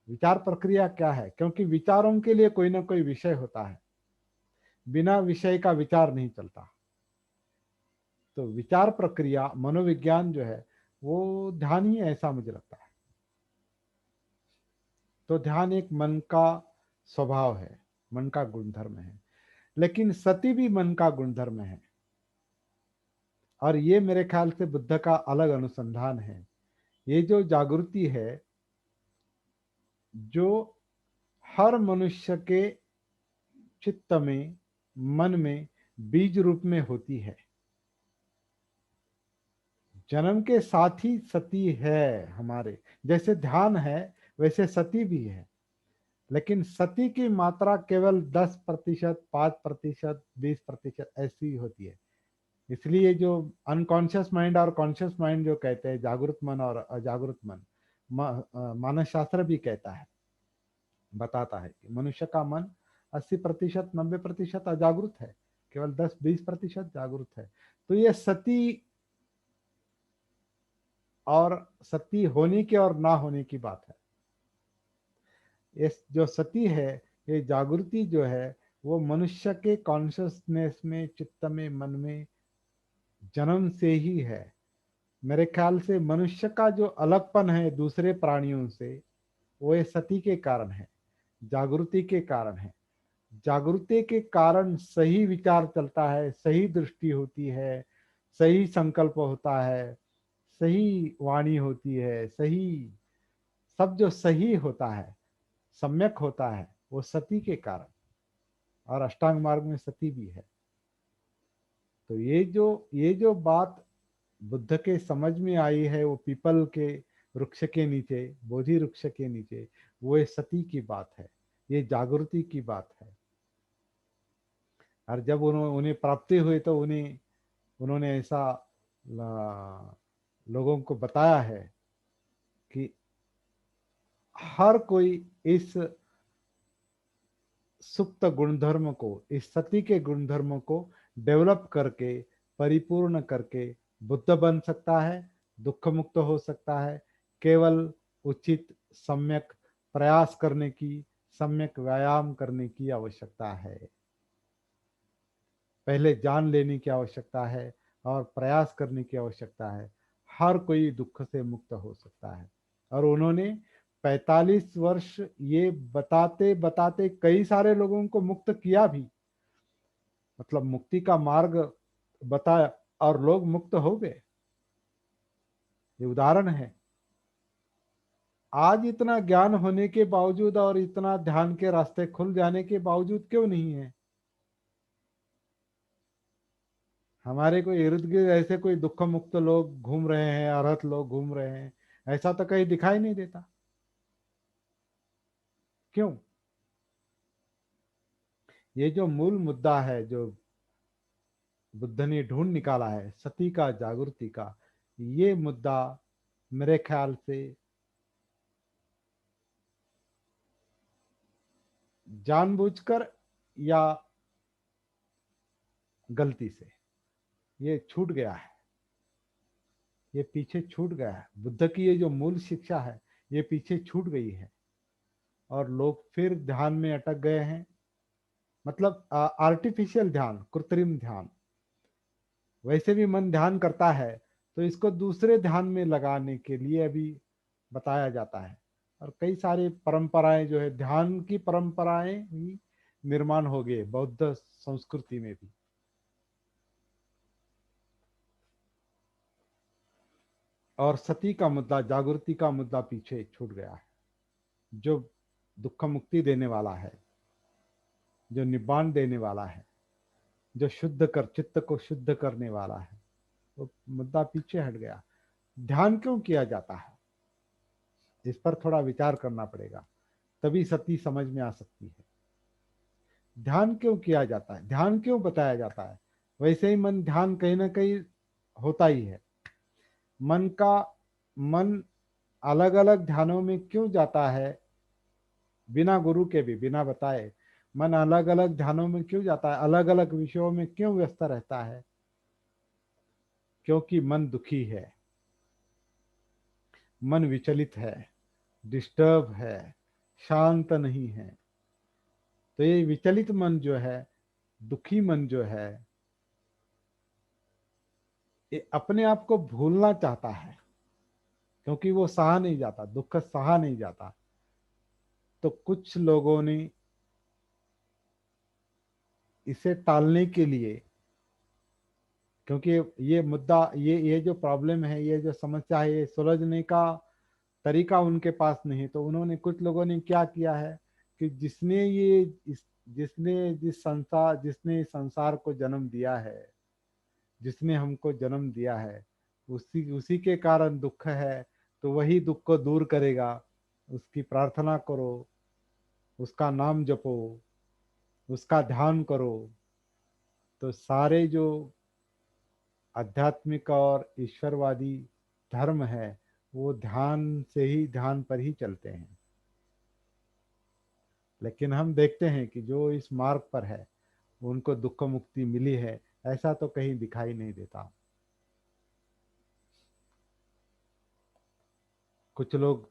S1: विचार प्रक्रिया क्या है, क्योंकि विचारों के लिए कोई ना कोई विषय होता है, बिना विषय का विचार नहीं चलता। तो विचार प्रक्रिया, मनोविज्ञान जो है वो ध्यान ही है, ऐसा मुझे लगता है। तो ध्यान एक मन का स्वभाव है, मन का गुणधर्म है। लेकिन सती भी मन का गुणधर्म है, और ये मेरे ख्याल से बुद्ध का अलग अनुसंधान है। ये जो जागृति है, जो हर मनुष्य के चित्त में, मन में बीज रूप में होती है, जन्म के साथ ही सती है हमारे। जैसे ध्यान है वैसे सती भी है। लेकिन सती की मात्रा केवल 10%, 5%, 20% ऐसी होती है। इसलिए जो अनकॉन्शियस माइंड और कॉन्शियस माइंड जो कहते हैं, जागृत मन और अजागृत मन, मानस शास्त्र भी कहता है, बताता है कि मनुष्य का मन 80%, 90% अजागृत है, केवल 10-20% जागृत है। तो ये सती और सती होने की और ना होने की बात है। ये जो सती है, ये जागृति जो है, वो मनुष्य के कॉन्शियसनेस में, चित्त में, मन में जन्म से ही है। मेरे ख्याल से मनुष्य का जो अलगपन है दूसरे प्राणियों से, वो ये सती के कारण है, जागृति के कारण है। जागृति के कारण सही विचार चलता है, सही दृष्टि होती है, सही संकल्प होता है, सही वाणी होती है, सही सब जो सही होता है, सम्यक होता है, वो सती के कारण। और अष्टांग मार्ग में सती भी है। तो ये जो बात बुद्ध के समझ में आई है, वो पीपल के वृक्ष के नीचे, बोधि वृक्ष के नीचे, वो ये सती की बात है, ये जागृति की बात है। और जब उन्हें प्राप्ति हुई तो उन्होंने ऐसा लोगों को बताया है कि हर कोई इस सुप्त गुणधर्म को, इस सती के गुणधर्म को डेवलप करके, परिपूर्ण करके बुद्ध बन सकता है, दुख मुक्त हो सकता है, केवल उचित सम्यक प्रयास करने की, सम्यक व्यायाम करने की आवश्यकता है। पहले जान लेने की आवश्यकता है और प्रयास करने की आवश्यकता है। हर कोई दुख से मुक्त हो सकता है। और उन्होंने 45 वर्ष ये बताते बताते कई सारे लोगों को मुक्त किया भी, मतलब मुक्ति का मार्ग बताया और लोग मुक्त हो गए। ये उदाहरण है। आज इतना ज्ञान होने के बावजूद और इतना ध्यान के रास्ते खुल जाने के बावजूद क्यों नहीं है? हमारे कोई इर्द गिर्द ऐसे कोई दुख मुक्त लोग घूम रहे हैं, अरहत लोग घूम रहे हैं, ऐसा तो कहीं दिखाई नहीं देता। क्यों? ये जो मूल मुद्दा है जो बुद्ध ने ढूंढ निकाला है, सती का, जागृति का, ये मुद्दा मेरे ख्याल से जानबूझकर या गलती से ये छूट गया है, ये पीछे छूट गया है। बुद्ध की ये जो मूल शिक्षा है ये पीछे छूट गई है और लोग फिर ध्यान में अटक गए हैं। मतलब आर्टिफिशियल ध्यान, कृत्रिम ध्यान। वैसे भी मन ध्यान करता है तो इसको दूसरे ध्यान में लगाने के लिए अभी बताया जाता है। और कई सारी परंपराएं जो है, ध्यान की परंपराएं भी निर्माण हो गए बौद्ध संस्कृति में भी। और सती का मुद्दा, जागृति का मुद्दा पीछे छूट गया है। जो दुख मुक्ति देने वाला है, जो निब्बान देने वाला है, जो शुद्ध कर, चित्त को शुद्ध करने वाला है, वो मुद्दा पीछे हट गया। ध्यान क्यों किया जाता है, इस पर थोड़ा विचार करना पड़ेगा, तभी सती समझ में आ सकती है। ध्यान क्यों किया जाता है, ध्यान क्यों बताया जाता है? वैसे ही मन ध्यान कहीं ना कहीं होता ही है। मन का मन अलग अलग ध्यानों में क्यों जाता है, बिना गुरु के भी, बिना बताए मन अलग अलग ध्यानों में क्यों जाता है, अलग अलग विषयों में क्यों व्यस्त रहता है? क्योंकि मन दुखी है, मन विचलित है, डिस्टर्ब है, शांत नहीं है। तो ये विचलित मन जो है, दुखी मन जो है, ये अपने आप को भूलना चाहता है, क्योंकि वो सहा नहीं जाता, दुख सहा नहीं जाता। तो कुछ लोगों ने इसे टालने के लिए, क्योंकि ये मुद्दा, ये जो प्रॉब्लम है, ये जो समस्या है, ये सुलझने का तरीका उनके पास नहीं, तो उन्होंने, कुछ लोगों ने क्या किया है कि जिसने संसार को जन्म दिया है, जिसने हमको जन्म दिया है, उसी उसी के कारण दुख है, तो वही दुख को दूर करेगा। उसकी प्रार्थना करो, उसका नाम जपो, उसका ध्यान करो। तो सारे जो आध्यात्मिक और ईश्वरवादी धर्म है वो ध्यान से ही, ध्यान पर ही चलते हैं। लेकिन हम देखते हैं कि जो इस मार्ग पर है उनको दुख मुक्ति मिली है, ऐसा तो कहीं दिखाई नहीं देता। कुछ लोग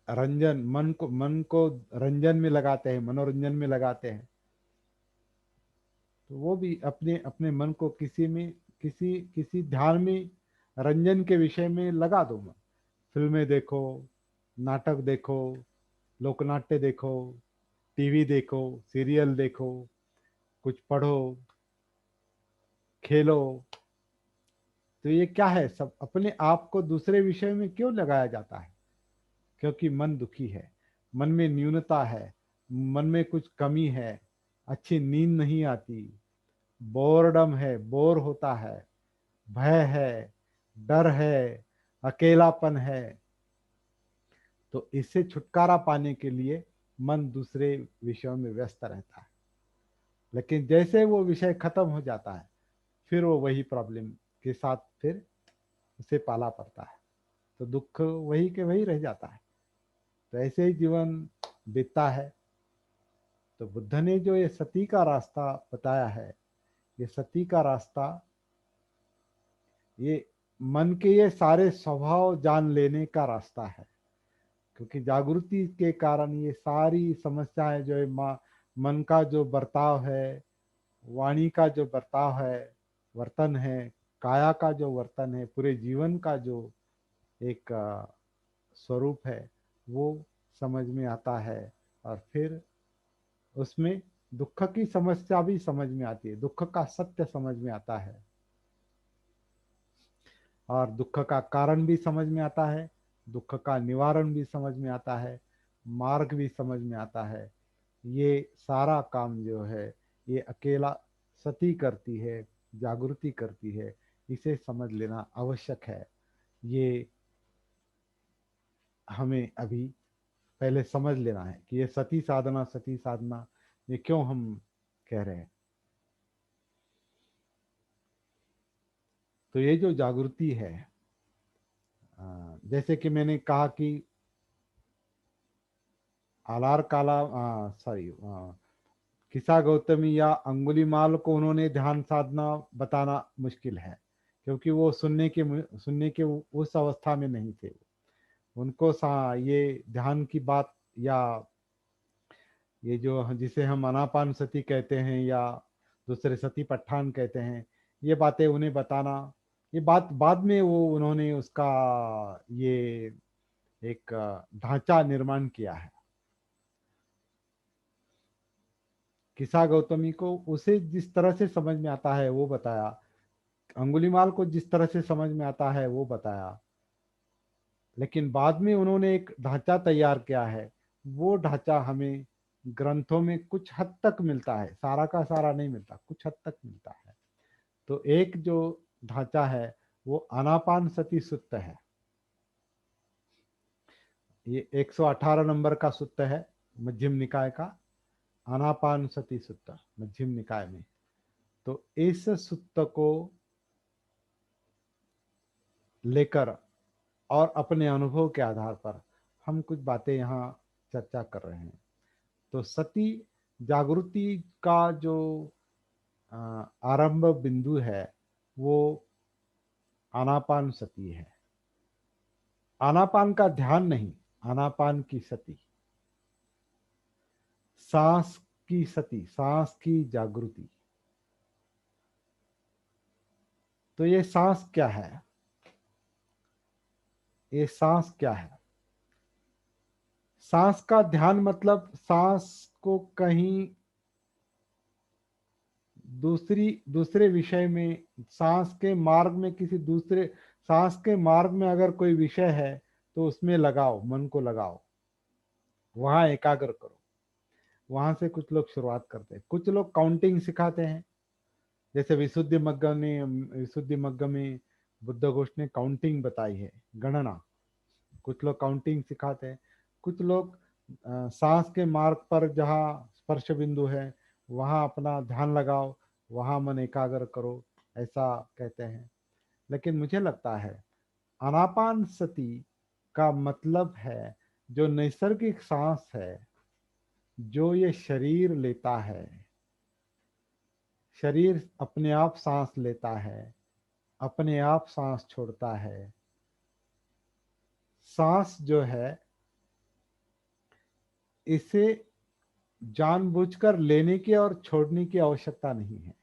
S1: मन को रंजन में लगाते हैं, मनोरंजन में लगाते हैं। तो वो भी अपने अपने मन को किसी में, किसी किसी ध्यान में, रंजन के विषय में लगा दो। मन, फिल्में देखो, नाटक देखो, लोकनाट्य देखो, टीवी देखो, सीरियल देखो, कुछ पढ़ो, खेलो। तो ये क्या है, सब अपने आप को दूसरे विषय में क्यों लगाया जाता है? क्योंकि मन दुखी है, मन में न्यूनता है, मन में कुछ कमी है, अच्छी नींद नहीं आती, बोरडम है, बोर होता है, भय है, डर है, अकेलापन है। तो इससे छुटकारा पाने के लिए मन दूसरे विषयों में व्यस्त रहता है। लेकिन जैसे वो विषय खत्म हो जाता है, फिर वो वही प्रॉब्लम के साथ फिर उसे पाला पड़ता है। तो दुख वही के वही रह जाता है। तो ऐसे ही जीवन बीतता है। तो बुद्ध ने जो ये सती का रास्ता बताया है, ये सती का रास्ता, ये मन के ये सारे स्वभाव जान लेने का रास्ता है। क्योंकि जागृति के कारण ये सारी समस्याएं जो है, मन का जो बर्ताव है, वाणी का जो बर्ताव है, वर्तन है, काया का जो वर्तन है, पूरे जीवन का जो एक स्वरूप है, वो समझ में आता है। और फिर उसमें दुख की समस्या भी समझ में आती है, दुख का सत्य समझ में आता है, और दुख का कारण भी समझ में आता है, दुख का निवारण भी समझ में आता है, मार्ग भी समझ में आता है। ये सारा काम जो है ये अकेला सती करती है, जागृति करती है। इसे समझ लेना आवश्यक है। ये हमें अभी पहले समझ लेना है कि ये सती साधना ये क्यों हम कह रहे हैं। तो ये जो जागृति है, जैसे कि मैंने कहा कि आलार काला, सॉरी, किसा गौतमी या अंगुलीमाल को उन्होंने ध्यान साधना बताना मुश्किल है, क्योंकि वो सुनने के उस अवस्था में नहीं थे। उनको ये ध्यान की बात, या ये जो जिसे हम अनापान सती कहते हैं या दूसरे सती पट्ठान कहते हैं, ये बातें उन्हें बताना, ये बात बाद में वो उन्होंने उसका ये एक ढांचा निर्माण किया है। किसा गौतमी को उसे जिस तरह से समझ में आता है वो बताया, अंगुलीमाल को जिस तरह से समझ में आता है वो बताया, लेकिन बाद में उन्होंने एक ढांचा तैयार किया है। वो ढांचा हमें ग्रंथों में कुछ हद तक मिलता है, सारा का सारा नहीं मिलता, कुछ हद तक मिलता है। तो एक जो ढांचा है वो आनापान सती सुत्त है। ये 118 नंबर का सुत्त है मध्यम निकाय का, आनापान सती सुत्त मध्यम निकाय में। तो इस सुत्त को लेकर और अपने अनुभव के आधार पर हम कुछ बातें यहाँ चर्चा कर रहे हैं। तो सती जागृति का जो आरंभ बिंदु है वो आनापान सती है। आनापान का ध्यान नहीं, आनापान की सती, सांस की सती, सांस की जागृति। तो ये सांस क्या है? ये सांस क्या है? सांस का ध्यान मतलब सांस को कहीं दूसरे विषय में, सांस के मार्ग में, किसी दूसरे सांस के मार्ग में अगर कोई विषय है तो उसमें लगाओ, मन को लगाओ, वहां एकाग्र करो। वहां से कुछ लोग शुरुआत करते हैं, कुछ लोग काउंटिंग सिखाते हैं, जैसे विशुद्धि मग्ग में बुद्ध घोष ने काउंटिंग बताई है, गणना। कुछ लोग काउंटिंग सिखाते हैं, कुछ लोग सांस के मार्ग पर जहाँ स्पर्श बिंदु है वहाँ अपना ध्यान लगाओ, वहाँ मन एकाग्र करो, ऐसा कहते हैं। लेकिन मुझे लगता है आनापान सती का मतलब है जो नैसर्गिक सांस है, जो ये शरीर लेता है, शरीर अपने आप सांस लेता है, अपने आप सांस छोड़ता है। सांस जो है इसे जानबूझकर लेने की और छोड़ने की आवश्यकता नहीं है।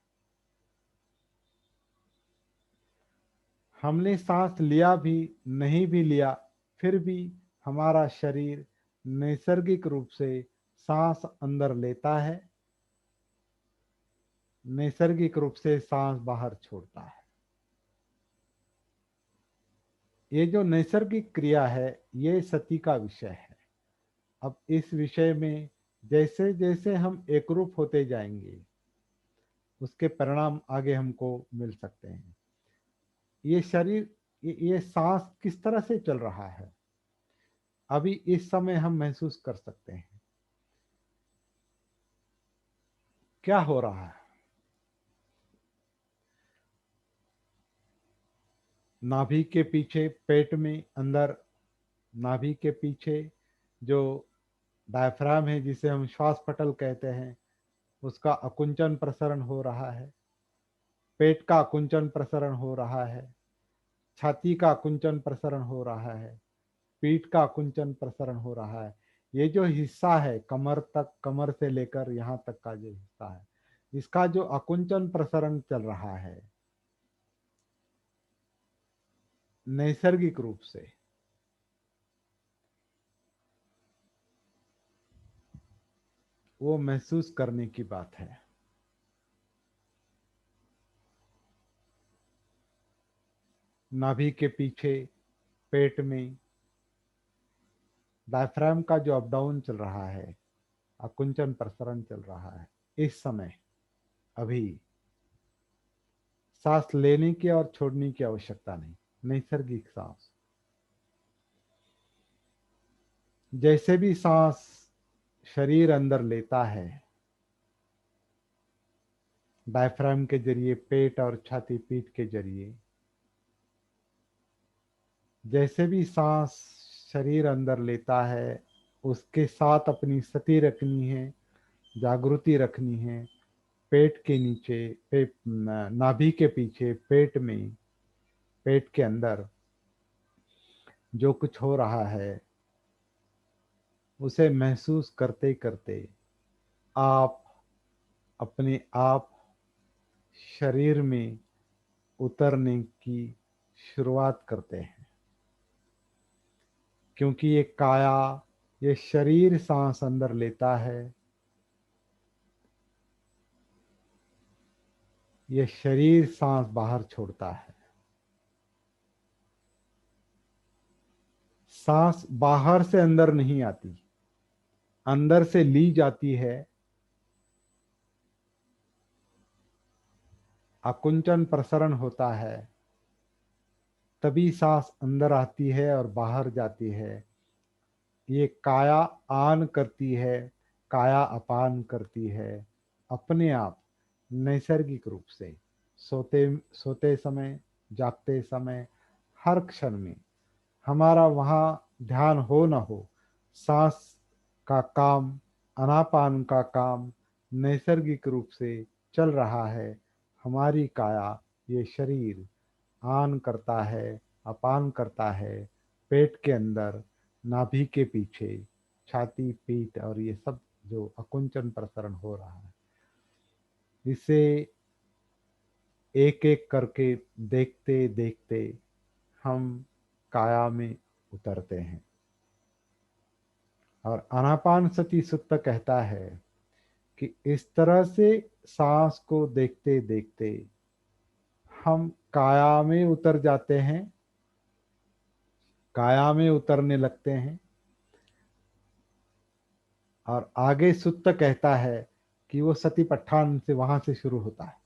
S1: हमने सांस लिया भी, नहीं भी लिया, फिर भी हमारा शरीर नैसर्गिक रूप से सांस अंदर लेता है, नैसर्गिक रूप से सांस बाहर छोड़ता है। ये जो नैसर्गिक क्रिया है ये सती का विषय है। अब इस विषय में जैसे जैसे हम एकरूप होते जाएंगे उसके परिणाम आगे हमको मिल सकते हैं। ये शरीर, ये सांस किस तरह से चल रहा है अभी इस समय हम महसूस कर सकते हैं। क्या हो रहा है? नाभि के पीछे, पेट में अंदर, नाभि के पीछे जो डायफ्राम है जिसे हम श्वास पटल कहते हैं, उसका अकुंचन प्रसरण हो रहा है, पेट का कुंचन प्रसरण हो रहा है, छाती का कुंचन प्रसरण हो रहा है, पीठ का अकुंचन प्रसरण हो रहा है। ये जो हिस्सा है कमर तक, कमर से लेकर यहाँ तक का जो हिस्सा है, इसका जो अकुंचन प्रसरण चल रहा है नैसर्गिक रूप से, वो महसूस करने की बात है। नाभि के पीछे पेट में डायफ्राम का जो अप डाउन चल रहा है, अकुंचन प्रसरण चल रहा है, इस समय अभी सांस लेने की और छोड़ने की आवश्यकता नहीं, नैसर्गिक सांस। जैसे भी सांस शरीर अंदर लेता है डायफ्राम के जरिए, पेट और छाती पीठ के जरिए, जैसे भी सांस शरीर अंदर लेता है उसके साथ अपनी स्थिति रखनी है, जागृति रखनी है। पेट के नीचे, नाभि के पीछे पेट में, पेट के अंदर जो कुछ हो रहा है उसे महसूस करते करते आप अपने आप शरीर में उतरने की शुरुआत करते हैं। क्योंकि ये काया, ये शरीर सांस अंदर लेता है, ये शरीर सांस बाहर छोड़ता है। सांस बाहर से अंदर नहीं आती, अंदर से ली जाती है। आकुंचन प्रसरण होता है तभी सांस अंदर आती है और बाहर जाती है। ये काया आन करती है, काया अपान करती है अपने आप, नैसर्गिक रूप से। सोते सोते समय, जागते समय, हर क्षण में हमारा वहाँ ध्यान हो न हो, सांस का काम, अनापान का काम नैसर्गिक रूप से चल रहा है। हमारी काया, ये शरीर आन करता है, अपान करता है, पेट के अंदर, नाभि के पीछे, छाती, पीठ और ये सब जो अकुंचन प्रसरण हो रहा है, इसे एक एक करके देखते देखते हम काया में उतरते हैं। और आनापान सति सुत्त कहता है कि इस तरह से सांस को देखते देखते हम काया में उतर जाते हैं, काया में उतरने लगते हैं। और आगे सुत्त कहता है कि वो सतीपट्ठान से, वहां से शुरू होता है।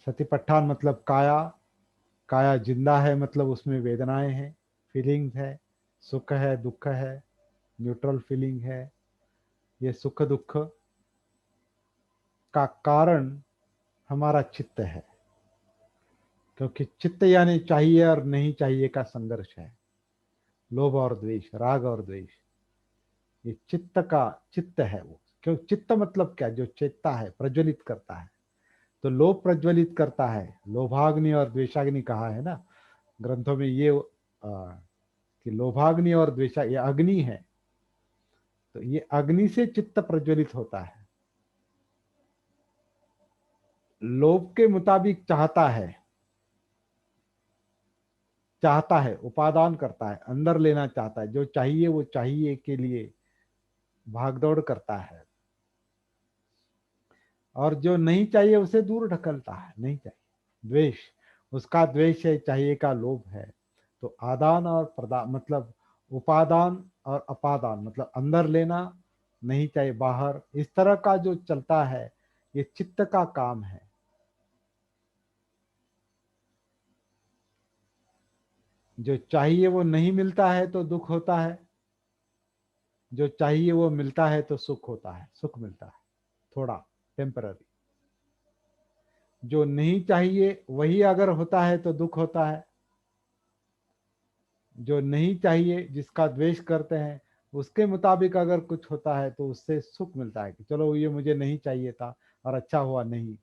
S1: सतीपट्ठान मतलब काया, काया जिंदा है मतलब उसमें वेदनाएं हैं, फीलिंग्स है, सुख है, दुख है, न्यूट्रल फीलिंग है। ये सुख दुख का कारण हमारा चित्त है, क्योंकि चित्त यानी चाहिए और नहीं चाहिए का संघर्ष है। लोभ और द्वेष, राग और द्वेष, ये चित्त का, चित्त है वो। क्यों चित्त मतलब क्या? जो चेतता है, प्रज्वलित करता है। तो लोभ प्रज्वलित करता है, लोभाग्नि और द्वेषाग्नि कहा है ना ग्रंथों में ये कि लोभाग्नि और द्वेषा ये अग्नि है। तो ये अग्नि से चित्त प्रज्वलित होता है। लोभ के मुताबिक चाहता है, चाहता है, उपादान करता है, अंदर लेना चाहता है। जो चाहिए वो चाहिए के लिए भागदौड़ करता है, और जो नहीं चाहिए उसे दूर ढकलता है, नहीं चाहिए। द्वेष, उसका द्वेष है, चाहिए का लोभ है। तो आदान और प्रदान मतलब उपादान और अपादान मतलब अंदर लेना, नहीं चाहिए बाहर, इस तरह का जो चलता है ये चित्त का काम है। जो चाहिए वो नहीं मिलता है तो दुख होता है, जो चाहिए वो मिलता है तो सुख होता है, सुख मिलता है थोड़ा टेम्पररी। जो नहीं चाहिए वही अगर होता है तो दुख होता है। जो नहीं चाहिए, जिसका द्वेष करते हैं, उसके मुताबिक अगर कुछ होता है तो उससे सुख मिलता है कि चलो ये मुझे नहीं चाहिए था और अच्छा हुआ नहीं।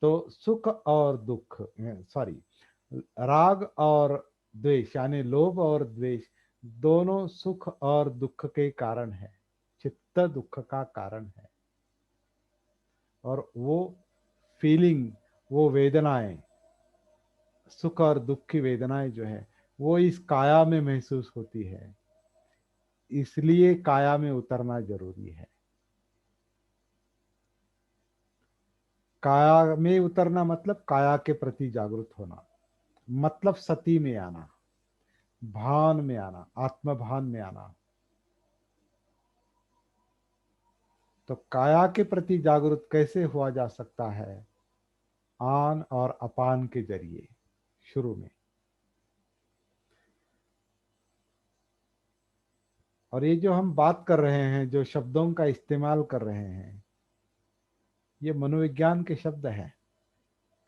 S1: तो सुख और दुख, सॉरी, राग और द्वेष यानी लोभ और द्वेष दोनों सुख और दुख के कारण है, चित्त दुख का कारण है। और वो फीलिंग, वो वेदनाएं, सुख और दुख की वेदनाएं जो है वो इस काया में महसूस होती है, इसलिए काया में उतरना जरूरी है। काया में उतरना मतलब काया के प्रति जागरूक होना, मतलब सती में आना, भान में आना, आत्म भान में आना। तो काया के प्रति जागरूक कैसे हुआ जा सकता है? आन और अपान के जरिए शुरू में। और ये जो हम बात कर रहे हैं, जो शब्दों का इस्तेमाल कर रहे हैं, ये मनोविज्ञान के शब्द हैं,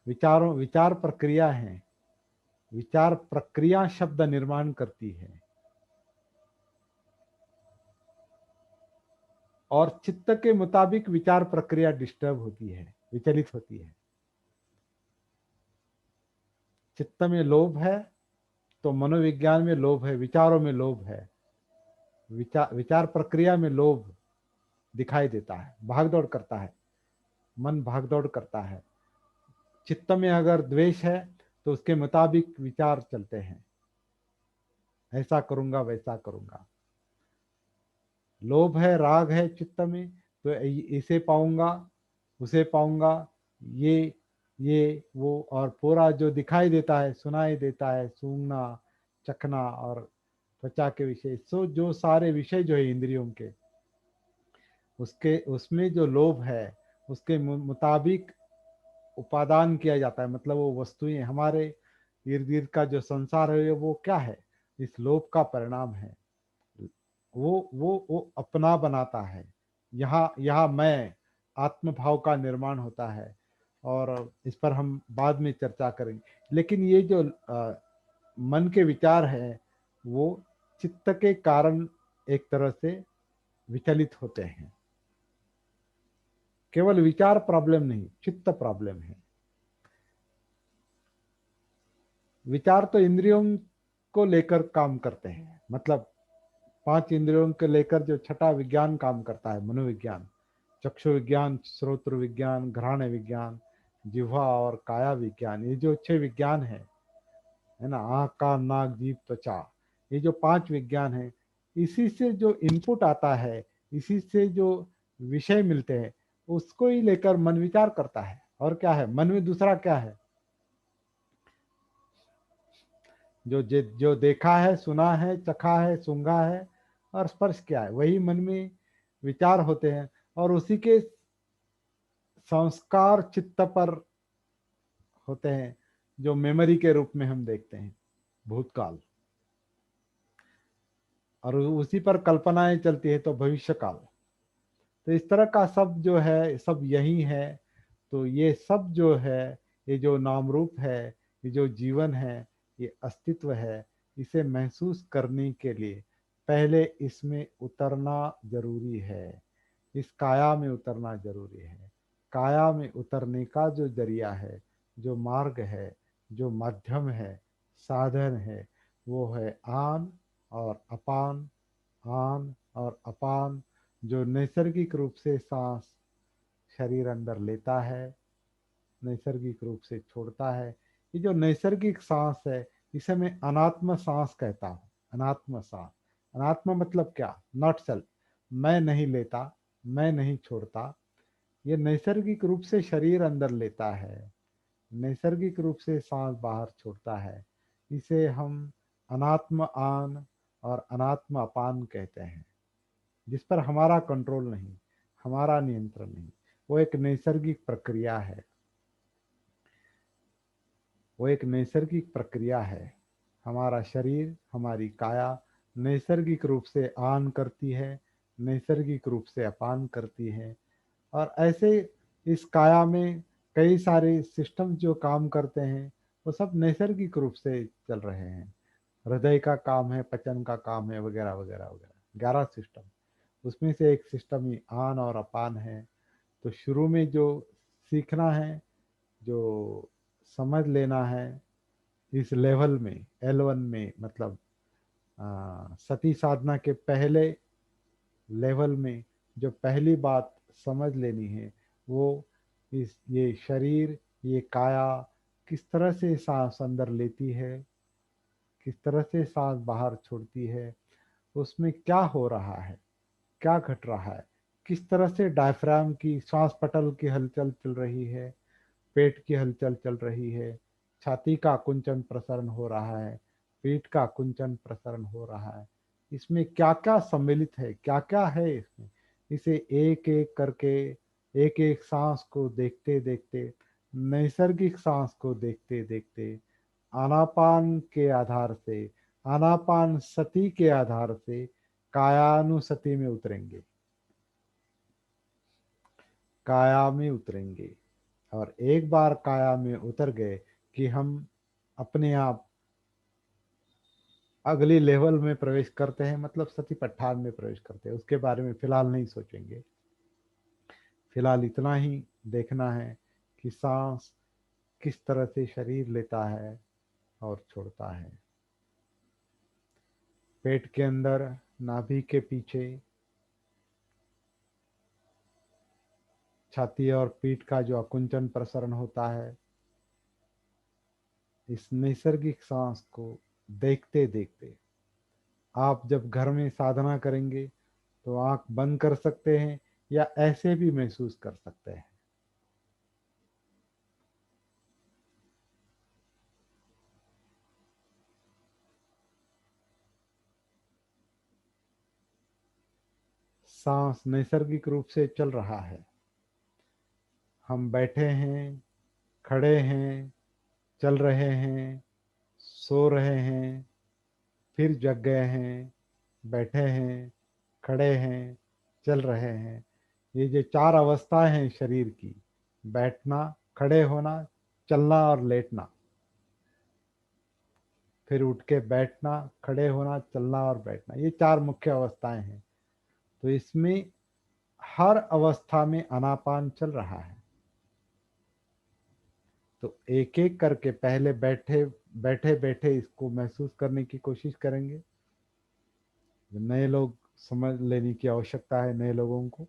S1: विचार प्रक्रिया है। विचार प्रक्रिया शब्द निर्माण करती है और चित्त के मुताबिक विचार प्रक्रिया डिस्टर्ब होती है, विचलित होती है। चित्त में लोभ है तो मनोविज्ञान में लोभ है, विचारों में लोभ है, विचार प्रक्रिया में लोभ दिखाई देता है, भागदौड़ करता है, मन भागदौड़ करता है। चित्त में अगर द्वेष है तो उसके मुताबिक विचार चलते हैं, ऐसा करूंगा वैसा करूंगा। लोभ है, राग है चित्त में, तो इसे पाऊंगा, उसे पाऊंगा, ये ये वो, और पूरा जो दिखाई देता है, सुनाई देता है, सूंघना, चखना और त्वचा के विषय, सो जो सारे विषय जो है इंद्रियों के, उसके उसमें जो लोभ है उसके मुताबिक उपादान किया जाता है। मतलब वो वस्तुएं हमारे इर्द गिर्द का जो संसार है वो क्या है? इस लोभ का परिणाम है। वो अपना बनाता है। यहाँ यहाँ मैं आत्म भाव का निर्माण होता है, और इस पर हम बाद में चर्चा करेंगे। लेकिन ये जो मन के विचार है वो चित्त के कारण एक तरह से विचलित होते हैं। केवल विचार प्रॉब्लम नहीं, चित्त प्रॉब्लम है। विचार तो इंद्रियों को लेकर काम करते हैं, मतलब पांच इंद्रियों को लेकर जो छठा विज्ञान काम करता है, मनोविज्ञान, चक्षु विज्ञान, श्रोत्र विज्ञान, घ्राण विज्ञान, जिह्वा और काया विज्ञान, ये जो छह विज्ञान है ना, आँख कान नाक जीभ त्वचा, ये जो पांच विज्ञान है, इसी से जो इनपुट आता है, इसी से जो विषय मिलते हैं, उसको ही लेकर मन विचार करता है। और क्या है मन में? दूसरा क्या है? जो देखा है, सुना है, चखा है, सूंघा है और स्पर्श किया है, वही मन में विचार होते हैं। और उसी के संस्कार चित्त पर होते हैं, जो मेमोरी के रूप में हम देखते हैं, भूतकाल। और उसी पर कल्पनाएं चलती है तो भविष्य काल। तो इस तरह का सब जो है सब यही है। तो ये सब जो है, ये जो नाम रूप है, ये जो जीवन है, ये अस्तित्व है, इसे महसूस करने के लिए पहले इसमें उतरना जरूरी है, इस काया में उतरना जरूरी है। काया में उतरने का जो जरिया है, जो मार्ग है, जो माध्यम है, साधन है, वो है आन और अपान। आन और अपान जो नैसर्गिक रूप से सांस शरीर अंदर लेता है, नैसर्गिक रूप से छोड़ता है, ये जो नैसर्गिक सांस है इसे मैं अनात्म सांस कहता हूँ। अनात्म सांस, अनात्म मतलब क्या? Not self. मैं नहीं लेता, मैं नहीं छोड़ता, ये नैसर्गिक रूप से शरीर अंदर लेता है, नैसर्गिक रूप से सांस बाहर छोड़ता है। इसे हम अनात्म आन और अनात्म अपान कहते हैं, जिस पर हमारा कंट्रोल नहीं, हमारा नियंत्रण नहीं। वो एक नैसर्गिक प्रक्रिया है, वो एक नैसर्गिक प्रक्रिया है। हमारा शरीर, हमारी काया नैसर्गिक रूप से आन करती है, नैसर्गिक रूप से अपान करती है। और ऐसे इस काया में कई सारे सिस्टम जो काम करते हैं वो सब नैसर्गिक रूप से चल रहे हैं। हृदय का काम है, पचन का काम है, वगैरह वगैरह वगैरह, 11 सिस्टम। उसमें से एक सिस्टम ही आन और अपान है। तो शुरू में जो सीखना है, जो समझ लेना है, इस लेवल में L1 में, मतलब सती साधना के पहले लेवल में जो पहली बात समझ लेनी है वो ये शरीर, ये काया किस तरह से सांस अंदर लेती है, किस तरह से सांस बाहर छोड़ती है, उसमें क्या हो रहा है, क्या घट रहा है, किस तरह से डायफ्राम की, श्वास पटल की हलचल चल रही है, पेट की हलचल चल रही है, छाती का कुंचन प्रसरण हो रहा है, पीठ का कुंचन प्रसरण हो रहा है, इसमें क्या क्या सम्मिलित है, क्या क्या है इसमें, इसे एक एक करके, एक एक सांस को देखते देखते, नैसर्गिक सांस को देखते देखते, आनापान के आधार से, आनापान सती के आधार से कायानुसति में उतरेंगे, काया में उतरेंगे। और एक बार काया में उतर गए कि हम अपने आप अगली लेवल में प्रवेश करते हैं, मतलब सतीपट्ठान में प्रवेश करते हैं। उसके बारे में फिलहाल नहीं सोचेंगे, फिलहाल इतना ही देखना है कि सांस किस तरह से शरीर लेता है और छोड़ता है। पेट के अंदर, नाभि के पीछे, छाती और पीठ का जो अकुंचन प्रसरण होता है, इस नैसर्गिक सांस को देखते देखते आप जब घर में साधना करेंगे तो आंख बंद कर सकते हैं या ऐसे भी महसूस कर सकते हैं। सांस नैसर्गिक रूप से चल रहा है। हम बैठे हैं, खड़े हैं, चल रहे हैं, सो रहे हैं, फिर जग गए हैं, बैठे हैं, खड़े हैं, चल रहे हैं। ये जो चार अवस्थाएं हैं शरीर की, बैठना, खड़े होना, चलना और लेटना, फिर उठ के बैठना, खड़े होना, चलना और बैठना, ये चार मुख्य अवस्थाएं हैं। तो इसमें हर अवस्था में आनापान चल रहा है। तो एक एक करके पहले बैठे बैठे बैठे इसको महसूस करने की कोशिश करेंगे। नए लोग समझ लेने की आवश्यकता है, नए लोगों को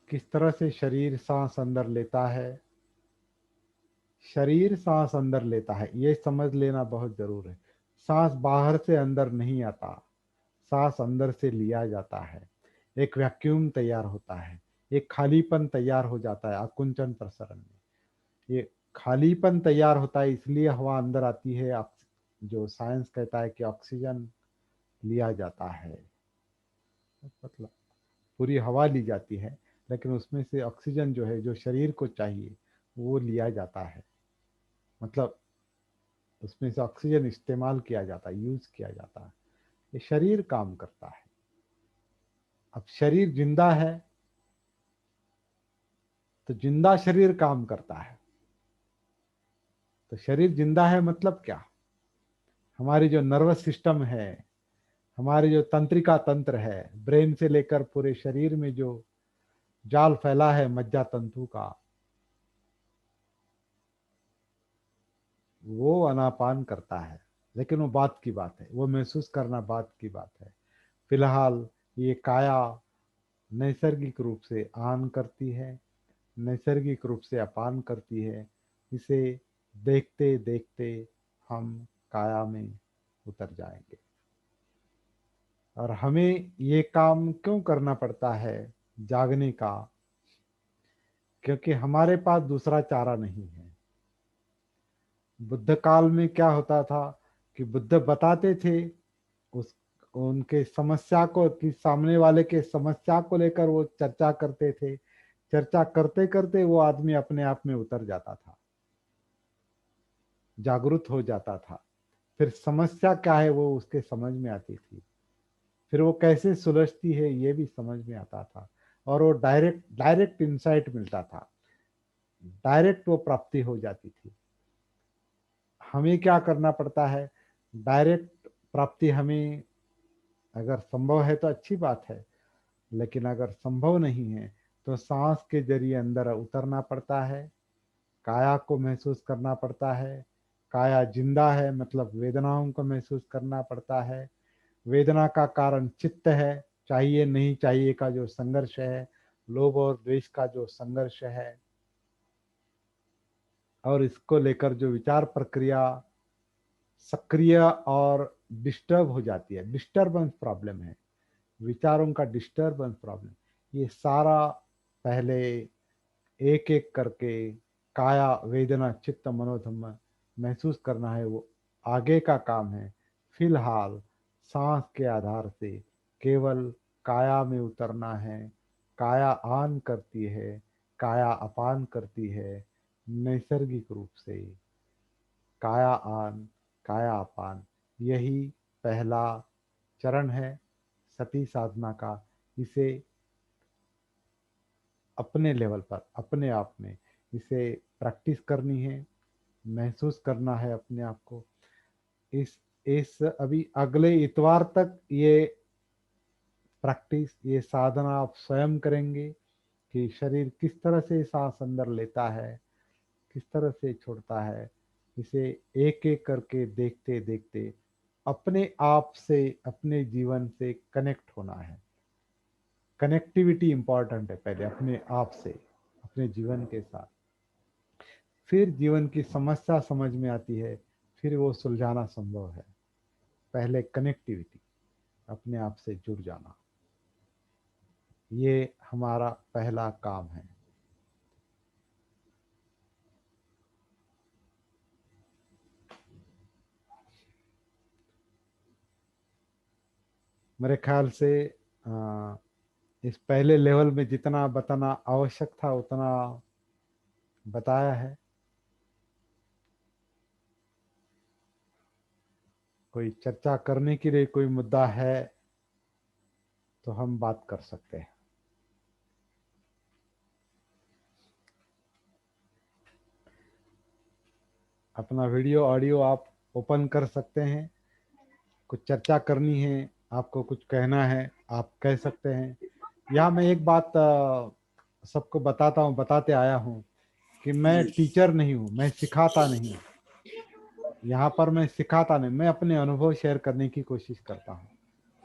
S1: किस तरह से शरीर सांस अंदर लेता है। शरीर सांस अंदर लेता है, ये समझ लेना बहुत जरूर है। सांस बाहर से अंदर नहीं आता, सांस अंदर से लिया जाता है। एक वैक्यूम तैयार होता है, एक खालीपन तैयार हो जाता है आकुंचन प्रसरण में। ये खालीपन तैयार होता है, इसलिए हवा अंदर आती है। जो साइंस कहता है कि ऑक्सीजन लिया जाता है, मतलब पूरी हवा ली जाती है, लेकिन उसमें से ऑक्सीजन जो है, जो शरीर को चाहिए, वो लिया जाता है। मतलब उसमें से ऑक्सीजन इस्तेमाल किया जाता है, यूज किया जाता है। ये शरीर काम करता है। अब शरीर जिंदा है तो जिंदा शरीर काम करता है। तो शरीर जिंदा है मतलब क्या? हमारी जो नर्वस सिस्टम है, हमारे जो तंत्रिका तंत्र है, ब्रेन से लेकर पूरे शरीर में जो जाल फैला है मज्जा तंतु का, वो अनापान करता है। लेकिन वो बात की बात है, वो महसूस करना बात की बात है। फिलहाल ये काया नैसर्गिक रूप से आन करती है, नैसर्गिक रूप से अपान करती है। इसे देखते देखते हम काया में उतर जाएंगे। और हमें ये काम क्यों करना पड़ता है, जागने का? क्योंकि हमारे पास दूसरा चारा नहीं है। बुद्ध काल में क्या होता था कि बुद्ध बताते थे, उस उनके समस्या को, कि सामने वाले के समस्या को लेकर वो चर्चा करते थे। चर्चा करते करते वो आदमी अपने आप में उतर जाता था, जागरूक हो जाता था। फिर समस्या क्या है वो उसके समझ में आती थी, फिर वो कैसे सुलझती है ये भी समझ में आता था। और वो डायरेक्ट डायरेक्ट इंसाइट मिलता था, डायरेक्ट वो प्राप्ति हो जाती थी। हमें क्या करना पड़ता है? डायरेक्ट प्राप्ति हमें अगर संभव है तो अच्छी बात है, लेकिन अगर संभव नहीं है तो सांस के जरिए अंदर उतरना पड़ता है, काया को महसूस करना पड़ता है। काया जिंदा है, मतलब वेदनाओं को महसूस करना पड़ता है। वेदना का कारण चित्त है, चाहिए नहीं चाहिए का जो संघर्ष है, लोभ और द्वेष का जो संघर्ष है, और इसको लेकर जो विचार प्रक्रिया सक्रिय और डिस्टर्ब हो जाती है, डिस्टर्बेंस प्रॉब्लम है, विचारों का डिस्टर्बेंस प्रॉब्लम, ये सारा पहले एक एक करके काया वेदना चित्त मनोधम्म महसूस करना है, वो आगे का काम है। फिलहाल सांस के आधार से केवल काया में उतरना है। काया आन करती है, काया अपान करती है नैसर्गिक रूप से। काया आन काया अपान, यही पहला चरण है सती साधना का। इसे अपने लेवल पर, अपने आप में इसे प्रैक्टिस करनी है, महसूस करना है अपने आप को। इस अभी अगले इतवार तक ये प्रैक्टिस, ये साधना आप स्वयं करेंगे कि शरीर किस तरह से सांस अंदर लेता है, किस तरह से छोड़ता है। इसे एक एक करके देखते देखते अपने आप से, अपने जीवन से कनेक्ट होना है। कनेक्टिविटी इंपॉर्टेंट है, पहले अपने आप से, अपने जीवन के साथ, फिर जीवन की समस्या समझ में आती है, फिर वो सुलझाना संभव है। पहले कनेक्टिविटी, अपने आप से जुड़ जाना, ये हमारा पहला काम है। मेरे ख्याल से इस पहले लेवल में जितना बताना आवश्यक था उतना बताया है। कोई चर्चा करने के लिए कोई मुद्दा है तो हम बात कर सकते हैं। अपना वीडियो ऑडियो आप ओपन कर सकते हैं। कुछ चर्चा करनी है, आपको कुछ कहना है, आप कह सकते हैं। यहाँ मैं एक बात सबको बताता हूँ, बताते आया हूँ कि मैं टीचर नहीं हूँ, मैं सिखाता नहीं हूँ। यहाँ पर मैं सिखाता नहीं, मैं अपने अनुभव शेयर करने की कोशिश करता हूँ।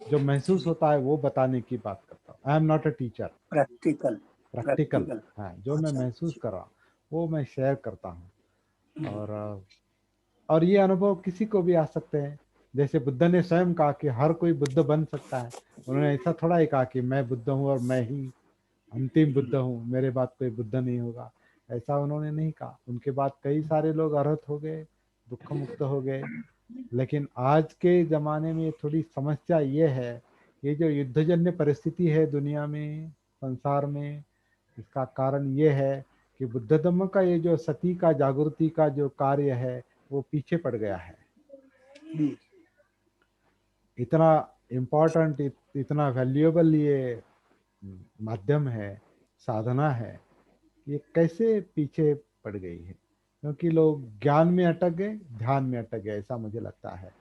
S1: जो महसूस होता है वो बताने की बात करता हूँ। I am not a teacher.
S2: Practical
S1: practical
S2: practical.
S1: हाँ, जो मैं
S2: अच्छा
S1: महसूस
S2: अच्छा।
S1: कर रहा हूँ वो मैं शेयर करता हूँ। और ये अनुभव किसी को भी आ सकते हैं। जैसे बुद्ध ने स्वयं कहा कि हर कोई बुद्ध बन सकता है। उन्होंने ऐसा थोड़ा ही कहा कि मैं बुद्ध हूँ और मैं ही अंतिम बुद्ध हूँ, मेरे बाद कोई बुद्ध नहीं होगा, ऐसा उन्होंने नहीं कहा। उनके बाद कई सारे लोग अरहत हो गए, दुख मुक्त हो गए। लेकिन आज के ज़माने में थोड़ी समस्या ये है, ये जो युद्धजन्य परिस्थिति है दुनिया में, संसार में, इसका कारण ये है कि बुद्ध धम्म का ये जो सती का जागृति का जो कार्य है वो पीछे पड़ गया है। इतना इम्पोर्टेंट, इतना वैल्यूएबल ये माध्यम है, साधना है, ये कैसे पीछे पड़ गई है? क्योंकि लोग ज्ञान में अटक गए, ध्यान में अटक गए, ऐसा मुझे लगता है।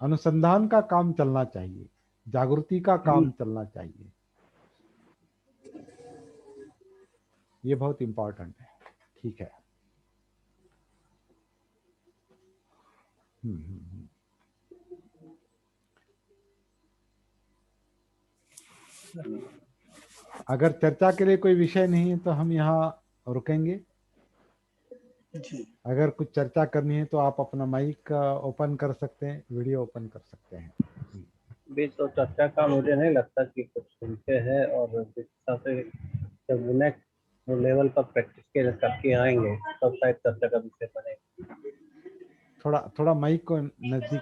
S1: अनुसंधान का काम चलना चाहिए, जागृति का काम चलना चाहिए, ये बहुत इम्पोर्टेंट है। ठीक है। हम्म। अगर चर्चा के लिए कोई विषय नहीं है तो हम यहाँ रुकेंगे।
S2: जी।
S1: अगर कुछ चर्चा करनी है तो आप अपना माइक ओपन कर सकते हैं, वीडियो ओपन कर सकते हैं।
S3: भी तो चर्चा का मुझे नहीं लगता कि कुछ सुनते हैं, और जिस हिसाब से जब नेक्स्ट लेवल पर प्रैक्टिस के करके आएंगे तब शायद चर्चा का विषय बनेगा।
S1: थोड़ा थोड़ा माइक को नजदीक।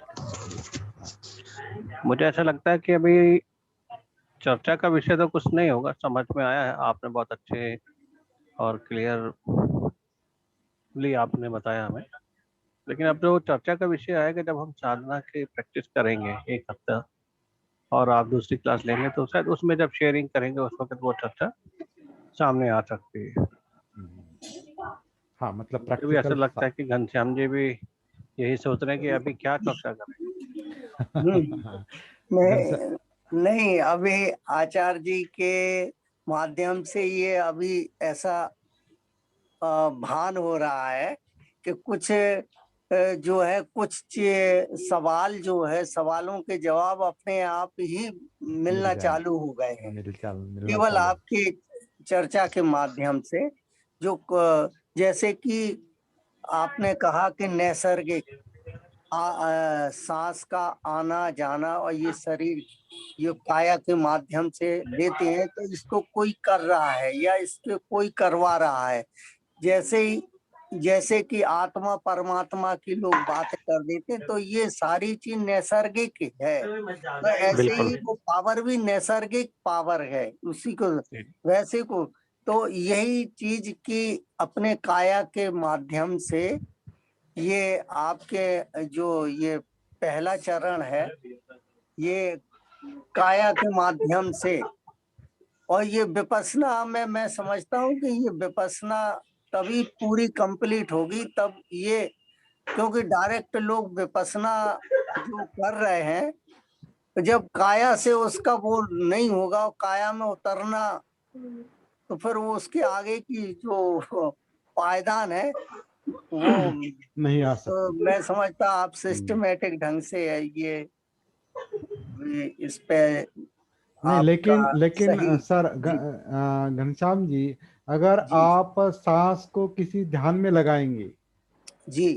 S3: मुझे ऐसा लगता है कि अभी चर्चा का विषय तो कुछ नहीं होगा, समझ में आया है, आपने बहुत अच्छे और क्लियरली आपने बताया हमें। लेकिन अब जो चर्चा का विषय आएगा जब हम साधना की प्रैक्टिस करेंगे एक हफ्ता, और आप दूसरी क्लास लेंगे, तो शायद उसमें जब शेयरिंग करेंगे उस वक्त वो चर्चा सामने आ सकती है।
S1: हाँ, मतलब
S3: मुझे भी ऐसा
S1: प्रैक्टिकल।
S3: लगता है कि घनश्याम जी भी यही सोच रहे हैं कि अभी क्या चर्चा करें।
S2: नहीं नहीं, अभी आचार्य जी के माध्यम से ये अभी ऐसा भान हो रहा है कि कुछ जो है कुछ सवाल जो है सवालों के जवाब अपने आप ही मिलना
S1: जाए।
S2: चालू हो गए हैं
S1: मिलना
S2: केवल
S1: चालू।
S2: आपकी चर्चा के माध्यम से। जो जैसे कि आपने कहा कि नैसर्गिक सांस का आना जाना और ये शरीर ये काया के माध्यम से लेते हैं, तो इसको कोई कर रहा है या इसके कोई करवा रहा है। जैसे कि आत्मा परमात्मा की लोग बात कर देते हैं, तो ये सारी चीज नैसर्गिक है। तो ऐसे
S3: बिल्कुल।
S2: ही वो पावर भी नैसर्गिक पावर है उसी को वैसे को। तो यही चीज की अपने काया के माध्यम से ये आपके जो ये पहला चरण है ये काया के माध्यम से। और ये विपස්සना में मैं समझता हूँ कि ये विपස්සना तभी पूरी कंप्लीट होगी तब ये, क्योंकि डायरेक्ट लोग विपස්සना जो कर रहे हैं, तो जब काया से उसका वो नहीं होगा, काया में उतरना, तो फिर वो उसके आगे की जो पायदान है वो
S1: नहीं आ
S2: तो
S1: सकती।
S2: मैं समझता आप सिस्टमेटिक ढंग से ये इस पे
S1: नहीं, लेकिन
S2: आपका
S1: लेकिन
S2: सही।
S1: सर
S2: जी
S1: घनश्याम जी, अगर
S2: जी
S1: आप सांस को किसी ध्यान में लगाएंगे
S2: जी।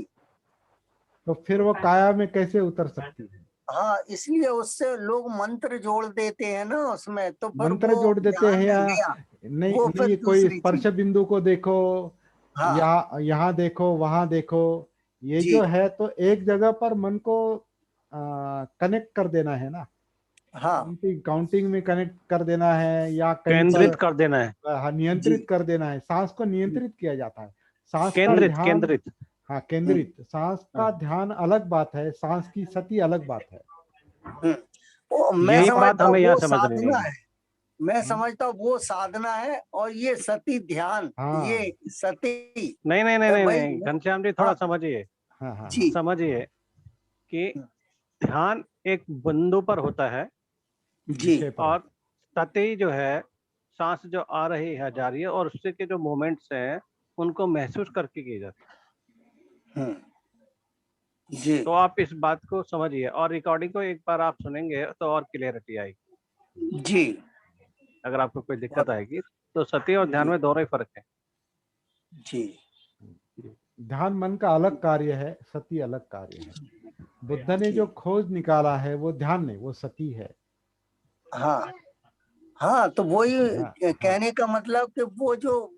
S1: तो फिर वो काया में कैसे उतर सकती है?
S2: हाँ, इसलिए उससे लोग मंत्र जोड़ देते हैं ना उसमें, तो फिर
S1: मंत्र
S2: वो
S1: जोड़ देते
S2: ध्यान
S1: हैं
S2: में
S1: या
S2: गया,
S1: नहीं?
S2: वो फिर
S1: नहीं, कोई
S2: दूसरी
S1: स्पर्श
S2: चीज।
S1: बिंदु को देखो,
S2: हाँ
S1: यहाँ देखो, वहां देखो, ये
S2: जी
S1: जो है तो एक जगह पर मन को कनेक्ट कर देना है ना।
S2: हाँ
S1: काउंटिंग काउंटिंग में कनेक्ट कर देना है या कहीं पर
S3: केंद्रित कर देना है।
S1: हाँ,
S2: जी
S1: नियंत्रित कर देना है। सांस को नियंत्रित किया जाता है। सांस का
S3: केंद्रित
S1: ध्यान,
S3: केंद्रित।
S1: हाँ
S2: हम्म,
S1: केंद्रित। सांस का
S3: हाँ,
S1: ध्यान अलग बात है, सांस की सती अलग बात है।
S2: हम्म। वो मैं
S3: यही बात
S2: समझता हूँ
S3: हमें यहाँ
S2: वो
S3: समझनी
S2: साधना
S3: है।
S2: है। मैं
S1: हम्म,
S2: समझता हूँ वो साधना है, और ये सती ध्यान, ये
S1: हाँ
S2: सती
S3: नहीं नहीं नहीं
S2: है
S3: नहीं
S2: भाई।
S3: नहीं, घनश्याम जी थोड़ा
S2: हाँ
S3: समझिए।
S1: हाँ हाँ हाँ।
S2: जी
S3: समझिए कि ध्यान एक बिंदु पर होता है
S2: जी
S1: विषय पर
S3: और
S1: होता
S3: सतही जो है, सांस जो आ रही है जा रही है और उससे के जो मोमेंट्स हैं उनको महसूस करके की जाती है।
S2: हम्म, जी
S3: तो आप इस बात को समझिए और रिकॉर्डिंग को एक बार आप सुनेंगे तो और क्लियरिटी आएगी।
S2: जी।
S3: अगर आपको कोई दिक्कत
S2: बहुत
S3: आएगी तो सती और ध्यान
S2: जी
S3: में दोनों ही फर्क है।
S2: जी
S1: है। ध्यान मन का अलग कार्य है, सती अलग कार्य है। बुद्ध ने
S2: जी।
S1: जो खोज निकाला है वो ध्यान नहीं, वो सती है।
S2: हाँ हाँ, तो वही
S1: हाँ हाँ
S2: कहने का मतलब कि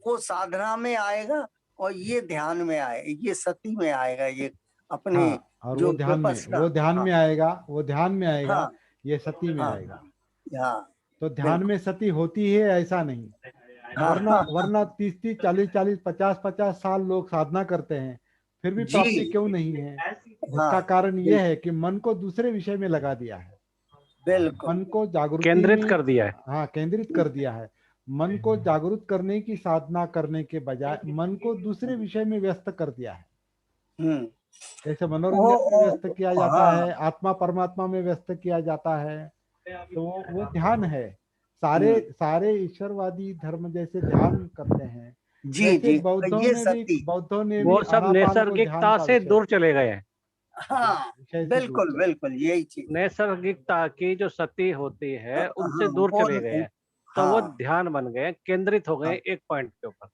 S2: वो साधना में आएगा और ये ध्यान में आए, ये सती में आएगा, ये अपनी
S1: हाँ। और
S2: जो
S1: वो ध्यान में,
S2: विपස්සना।
S1: वो ध्यान
S2: हाँ
S1: में आएगा, वो ध्यान में आएगा,
S2: हाँ
S1: ये सती में
S2: हाँ
S1: आएगा।
S2: हाँ
S1: तो ध्यान में
S2: बिल्कुल।
S1: सती होती है ऐसा नहीं।
S2: हाँ
S1: वरना
S2: हाँ हाँ,
S1: वरना 30-30 40-40 50-50 साल लोग साधना करते हैं, फिर भी
S2: जी
S1: प्राप्ति क्यों नहीं है?
S2: हाँ
S1: उसका कारण यह
S2: बिल्कुल
S1: है कि मन को दूसरे विषय में लगा दिया है।
S2: बिल्कुल।
S1: मन को जागृति
S3: केंद्रित
S1: में,
S3: कर दिया है।
S1: हाँ केंद्रित कर दिया है। मन को जागृत करने की साधना करने के बजाय मन को दूसरे विषय में व्यस्त कर दिया है।
S2: हम्म।
S1: जैसे
S2: वो
S1: मनोरंजन में व्यस्त किया जाता
S2: हाँ
S1: है, आत्मा परमात्मा में व्यस्त किया जाता है, तो वो ध्यान है। सारे
S2: हम्म,
S1: सारे ईश्वरवादी धर्म जैसे ध्यान करते हैं,
S2: जी
S1: वैसे
S2: जी ये सती।
S1: बौद्धों ने भी
S3: वो सब
S1: आनापान को ध्यान
S3: नैसर्गिकता
S1: का
S3: से
S1: विषय,
S3: दूर चले गए हैं।
S2: हाँ
S1: विषय से दूर
S2: बिल्कुल
S1: चले।
S2: बिल्कुल यही चीज।
S3: नैसर्गिकता की जो सती होती है उनसे
S2: हाँ
S3: दूर
S2: वो
S3: चले गए हैं। तो वो
S2: हाँ
S3: ध्यान बन गए, केंद्रित हो गए
S2: हाँ
S3: एक पॉइंट के ऊपर।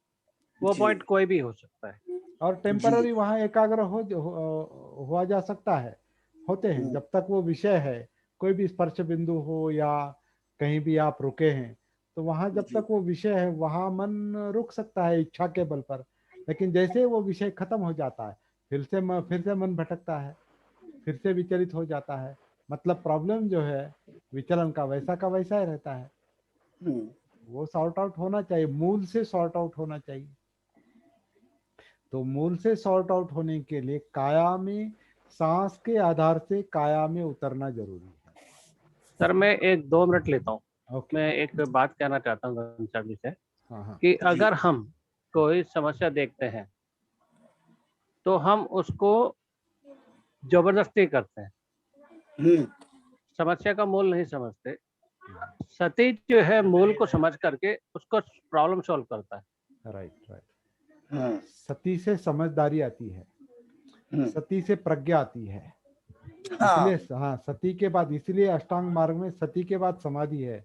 S3: वो
S2: जी
S3: पॉइंट कोई भी हो सकता है।
S1: और
S2: जी।
S1: टेम्पररी वहाँ एकाग्र हुआ जा सकता है, होते हैं
S2: हम्म,
S1: जब तक वो विषय है। कोई भी स्पर्श बिंदु हो या कहीं भी आप रुके हैं, तो वहाँ जब
S2: जी
S1: तक वो विषय है वहाँ मन रुक सकता है इच्छा के बल पर। लेकिन जैसे वो विषय खत्म हो जाता है, फिर से मन भटकता है, फिर से विचलित हो जाता है। मतलब प्रॉब्लम जो है विचलन का वैसा ही रहता है।
S2: हम्म,
S1: वो सॉर्ट आउट होना चाहिए, मूल से सॉर्ट आउट होना चाहिए। तो मूल से सॉर्ट आउट होने के लिए काया में, सांस के आधार से काया में उतरना जरूरी है।
S3: सर मैं एक 2 मिनट लेता हूँ।
S1: ओके।
S3: मैं एक बात कहना चाहता हूँ घनश्याम जी से
S1: हाँ हाँ
S3: कि
S2: जी
S3: अगर हम कोई समस्या देखते हैं तो हम उसको जबरदस्ती करते हैं,
S2: हम्म,
S3: समस्या का मूल नहीं समझते। सती जो है मूल को समझ करके उसको प्रॉब्लम सॉल्व करता है।
S1: Right right.
S2: हम्म,
S1: सती से समझदारी आती है, सती से प्रज्ञा आती है।
S2: हाँ
S1: इसलिए हाँ, सती के बाद, इसलिए अष्टांग मार्ग में सती के बाद समाधि है।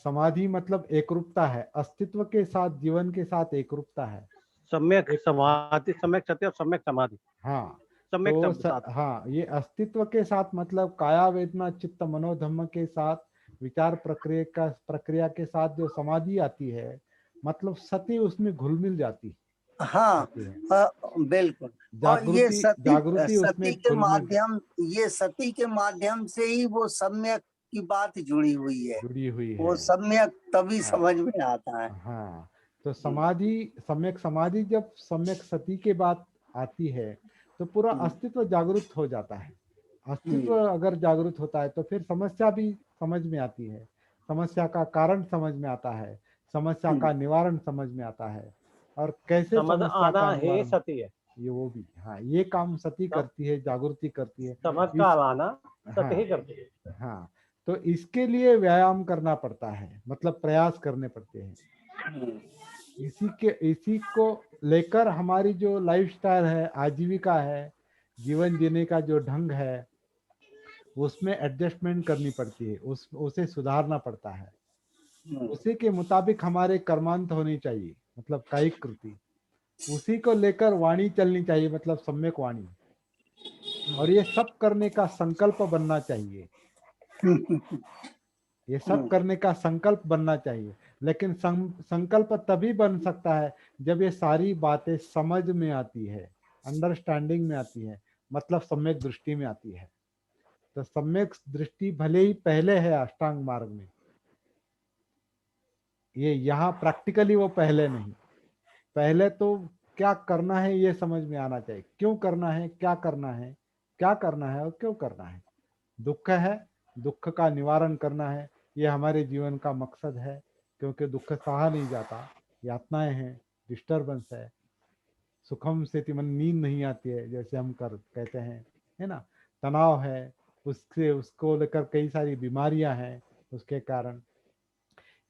S1: समाधि मतलब एकरूपता है, अस्तित्व के साथ, जीवन के साथ एकरूपता है।
S3: सम्यक समाधि, सम्यक सत्य और सम्यक समाधि,
S1: हाँ
S3: सम्यक
S1: तो
S3: शब्द साथ।
S1: हाँ, ये अस्तित्व के साथ मतलब काया वेदना चित्त मनोधम्म के साथ, विचार प्रक्रिया के साथ जो समाधि आती है, मतलब सती उसमें घुल मिल जाती
S2: हाँ
S1: है।
S2: बिल्कुल। और ये
S1: जागृति, जागृति उसमें
S2: सती के
S1: घुल मिल
S2: माध्यम, ये सती के माध्यम से ही वो सम्यक की बात जुड़ी हुई है,
S1: जुड़ी हुई है।
S2: वो सम्यक तभी
S1: हाँ,
S2: समझ में आता है।
S1: हाँ तो समाधि, सम्यक समाधि जब सम्यक सती के बाद आती है तो पूरा अस्तित्व जागृत हो जाता है। अस्तित्व अगर जागृत होता है तो फिर समस्या भी समझ में आती है, समस्या का कारण समझ में आता है, समस्या का निवारण समझ में आता है। और कैसे
S3: समझ
S1: समस्या
S3: आना
S1: का
S3: ही
S1: निवारण,
S3: सती है,
S1: ये वो भी, हाँ ये काम सती करती है, जागृति करती है।
S3: समझ का
S1: इस
S3: आना सती
S1: हाँ
S3: ही करती है।
S1: हाँ, तो इसके लिए व्यायाम करना पड़ता है, मतलब प्रयास करने पड़ते हैं। इसी को लेकर हमारी जो लाइफस्टाइल है, आजीविका है, जीवन जीने का जो ढंग है, उसमें एडजस्टमेंट करनी पड़ती है, उसे सुधारना पड़ता है। उसी के मुताबिक हमारे कर्मांत होनी चाहिए, मतलब कायिक कृति। उसी को लेकर वाणी चलनी चाहिए, मतलब सम्यक वाणी। और ये सब करने का संकल्प बनना चाहिए, ये सब करने का संकल्प बनना चाहिए। लेकिन संकल्प तभी बन सकता है जब ये सारी बातें समझ में आती है, अंडरस्टैंडिंग में आती है, मतलब सम्यक दृष्टि में आती है। तो सम्यक दृष्टि भले ही पहले है अष्टांग मार्ग में, ये यहाँ प्रैक्टिकली वो पहले नहीं। पहले तो क्या करना है ये समझ में आना चाहिए, क्यों करना है, क्या करना है, क्या करना है और क्यों करना है। दुख है, दुख का निवारण करना है, ये हमारे जीवन का मकसद है। क्योंकि दुख सहा नहीं जाता, यातनाएं हैं, डिस्टर्बेंस है, सुखम से मन नींद नहीं आती है जैसे हम कहते हैं, है ना, तनाव है, उससे उसको लेकर कई सारी बीमारियां हैं। उसके कारण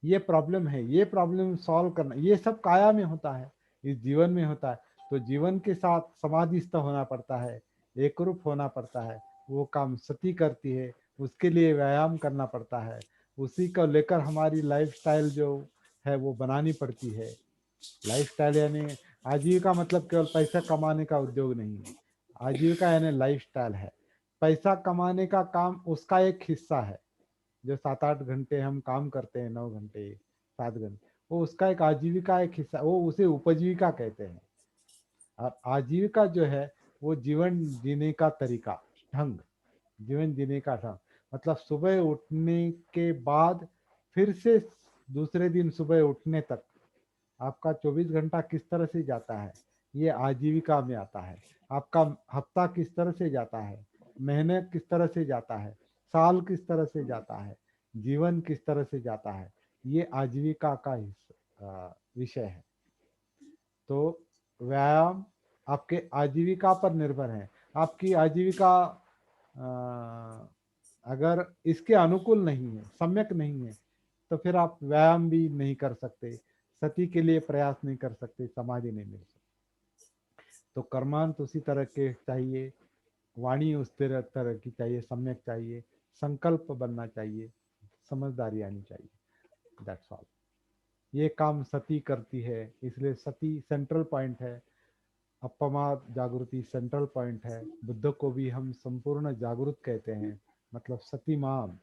S1: ये प्रॉब्लम है, ये प्रॉब्लम सॉल्व करना, ये सब काया में होता है, इस जीवन में होता है। तो जीवन के साथ समाधिस्थ होना पड़ता है, एकरूप होना पड़ता है। वो काम सती करती है, उसके लिए व्यायाम करना पड़ता है। उसी को लेकर हमारी लाइफस्टाइल जो है वो बनानी पड़ती है। लाइफस्टाइल यानी आजीविका मतलब केवल पैसा कमाने का उद्योग नहीं है, आजीविका यानी लाइफस्टाइल है। पैसा कमाने का काम उसका एक हिस्सा है, जो 7-8 घंटे हम काम करते हैं, 9 घंटे 7 घंटे, वो उसका एक आजीविका एक हिस्सा, वो उसे उपजीविका कहते हैं। और आजीविका जो है वो जीवन जीने का तरीका, ढंग, जीवन जीने का ढंग, मतलब सुबह उठने के बाद फिर से दूसरे दिन सुबह उठने तक आपका 24 घंटा किस तरह से जाता है, ये आजीविका में आता है। आपका हफ्ता किस तरह से जाता है, महीने किस तरह से जाता है, साल किस तरह से जाता है, जीवन किस तरह से जाता है, ये आजीविका का विषय है। तो व्यायाम आपके आजीविका पर निर्भर है। आपकी आजीविका अगर इसके अनुकूल नहीं है, सम्यक नहीं है, तो फिर आप व्यायाम भी नहीं कर सकते, सती के लिए प्रयास नहीं कर सकते, समाधि नहीं मिल सकती। तो कर्मांत उसी तरह के चाहिए, वाणी उस तरह की चाहिए, सम्यक चाहिए, संकल्प बनना चाहिए, समझदारी आनी चाहिए। That's all. ये काम सती करती है, इसलिए सती सेंट्रल पॉइंट है। अपमा जागृति सेंट्रल पॉइंट है। बुद्ध को भी हम संपूर्ण जागृत कहते हैं, मतलब सतीमान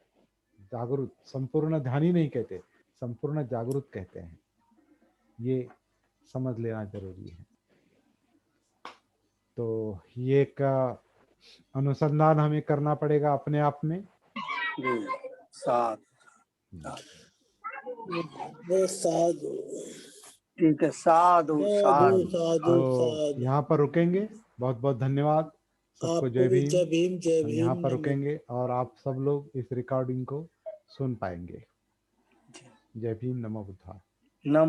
S1: जागृत, संपूर्ण ध्यानी नहीं कहते, संपूर्ण जागृत कहते हैं। ये समझ लेना जरूरी है। तो ये का अनुसंधान हमें करना पड़ेगा अपने आप में।
S2: साथ
S4: साधु
S2: ठीक है, साधु
S4: साधु
S2: साधु।
S4: साधु
S1: तो
S4: साधु।
S1: यहाँ पर रुकेंगे। बहुत बहुत धन्यवाद सबको।
S4: आपको
S1: जय
S4: भी
S1: भीम।
S4: जय भीम, जय
S1: हम यहाँ
S4: भीम।
S1: पर
S4: नमो।
S1: रुकेंगे और आप सब लोग इस रिकॉर्डिंग को सुन पाएंगे। जय भीम, नमो बुद्धाय।
S2: नम